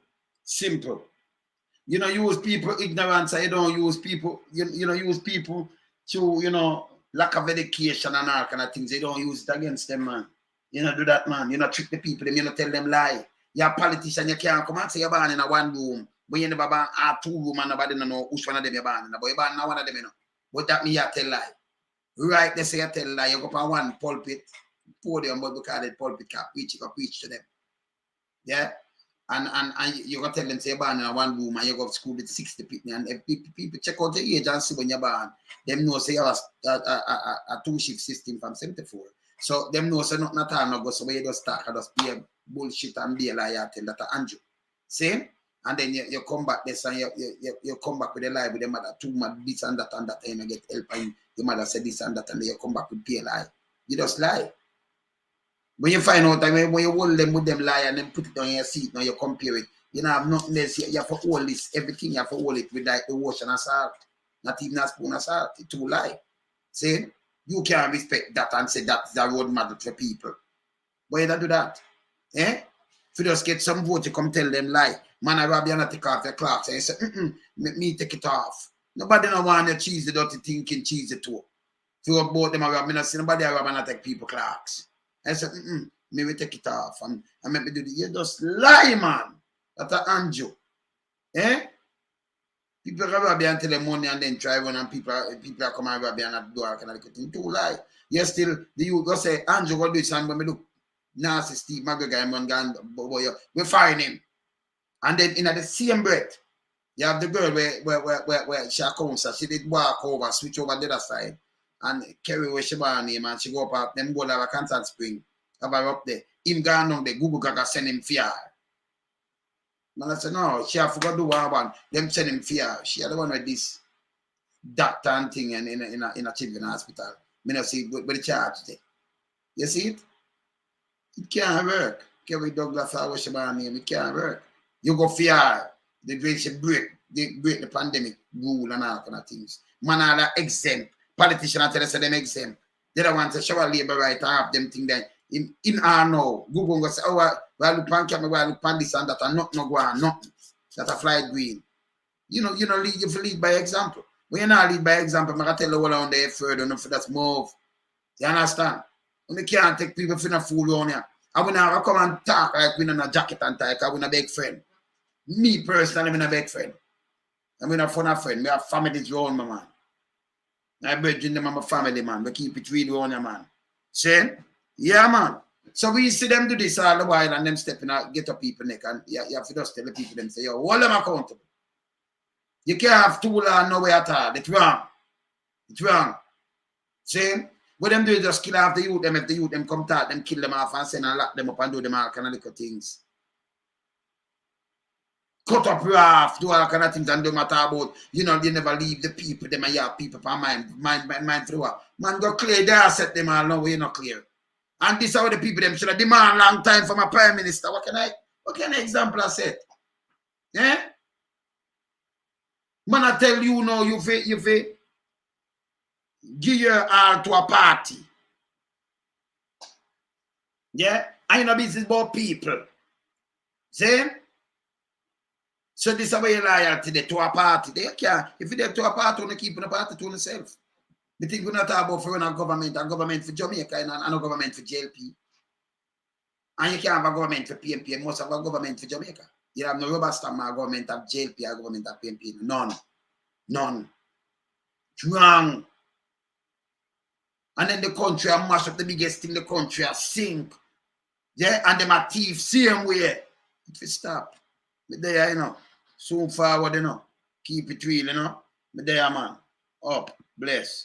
You know, use people ignorance, you don't use people, you know, use people to, you know, lack of education and all kind of things. You don't use it against them, man. You know, do that, man. You know, trick the people, you know, tell them lie. You're a politician, you can't come and say you're born in a one room, but you never born a 2 room and nobody know which one of them you're born in. But you're born in one of them, you know. But that means you tell lie. Right, they say you tell lie. You go up on one pulpit, podium, but we call it pulpit, can preach, you can preach to them. Yeah? And you can tell them, say you're born in a one room and you go to school with 60 people. And if people check out your age and see when you're born, them know say you have a 2-shift system from 74. So them know so nothing at all no go so you just talk and just be a bullshit and be a liar tell that Andrew. See? And then you come back this and you come back with a lie with the mother too mad this and that and you get help and your mother said this and that and then you come back with a lie. You just lie. When you find out that when you hold them with them lie and then put it on your seat now you compare it. You don't have nothing else. You have to hold this, everything you have to hold it with like the ocean of salt. Not even a spoon of salt. It's too lie. See? You can't respect that and say that is a road model for people. But you don't do that. Eh? If you just get some vote, you come tell them lie. Man, I rob you and take off your clocks. And you say, me take it off. Nobody don't want to cheese the dirty thinking cheese it too. If you both them rob, me not see nobody rob and take people clocks. I said, me will take it off. And make me do the you just lie, man. That's an Andrew. Eh? People rob you and tell them money and then try one and people are come and rob you and at the door and they too lie. You still, the youth go say, Andrew, what do you say? When me look, nasty Steve McGregor and one gun, we find him. And then in the same breath, you have the girl where she comes, so she did walk over, switch over the other side, and carry where she born name, and she go up, then go to a concert spring, have her up there. Him gone down there, Google Gaga send him fear. Man, I said, no, she have forgot to do one, them send him fear. She had the one with this doctor and thing and in a children's hospital. Me not see with the charge there. You see it? It can't work. Kerry Douglas or what she born name, it can't work. You go fear the way she break the pandemic rule and all kind of things. Man are exempt. Politicians tell us them exempt. They don't want to show a labor right and have them thing that in our now. Google go say, oh well look pan camera, well look pan this and that and nothing no go on, nothing. That a fly green. You know, you lead by example. When you not lead by example, I tell you all on there further enough for that move. You understand? We can't take people for a fool on here. I will never come and talk like we in a jacket and tie, because we're a big friend. Me personally, I'm a big friend. I'm a fun friend. We have families around my man. I bridging them, I'm a family man. We keep it real around your man. See? Yeah, man. So we see them do this all the while and them stepping out, get up people neck, and you have to just tell the people them say, yo, hold them accountable. You can't have too long nowhere at all. It's wrong. It's wrong. See? What them do is just kill off the youth, them if the youth them come talk, them kill them off and send and lock them up and do them all kind of little things. Cut up rough, do all kind of things and don't matter about, you know, they never leave the people, them and you have people for mind through. Man, go clear the asset them all now, we're not clear. And this is how the people them should have demand long time from a prime minister. What can I example I said? Eh? Man, I tell you now, you give your all to a party. Yeah? I know business about people. See? So this is how you loyalty to a party. They can't. If you're to a party, you keep a party to yourself. We think we're not talking about for a government for Jamaica and a government for JLP. And you can't have a government for PNP, you must have a government for Jamaica. You have no rubber stamp, a government of JLP, a government of PNP. None. It's wrong. And then the country are mash up the biggest thing the country are sink. Yeah, and them are thief same way. It will stop. But there, you know. Soon forward, you know. Keep it real, you know. But there, man. Up. Bless.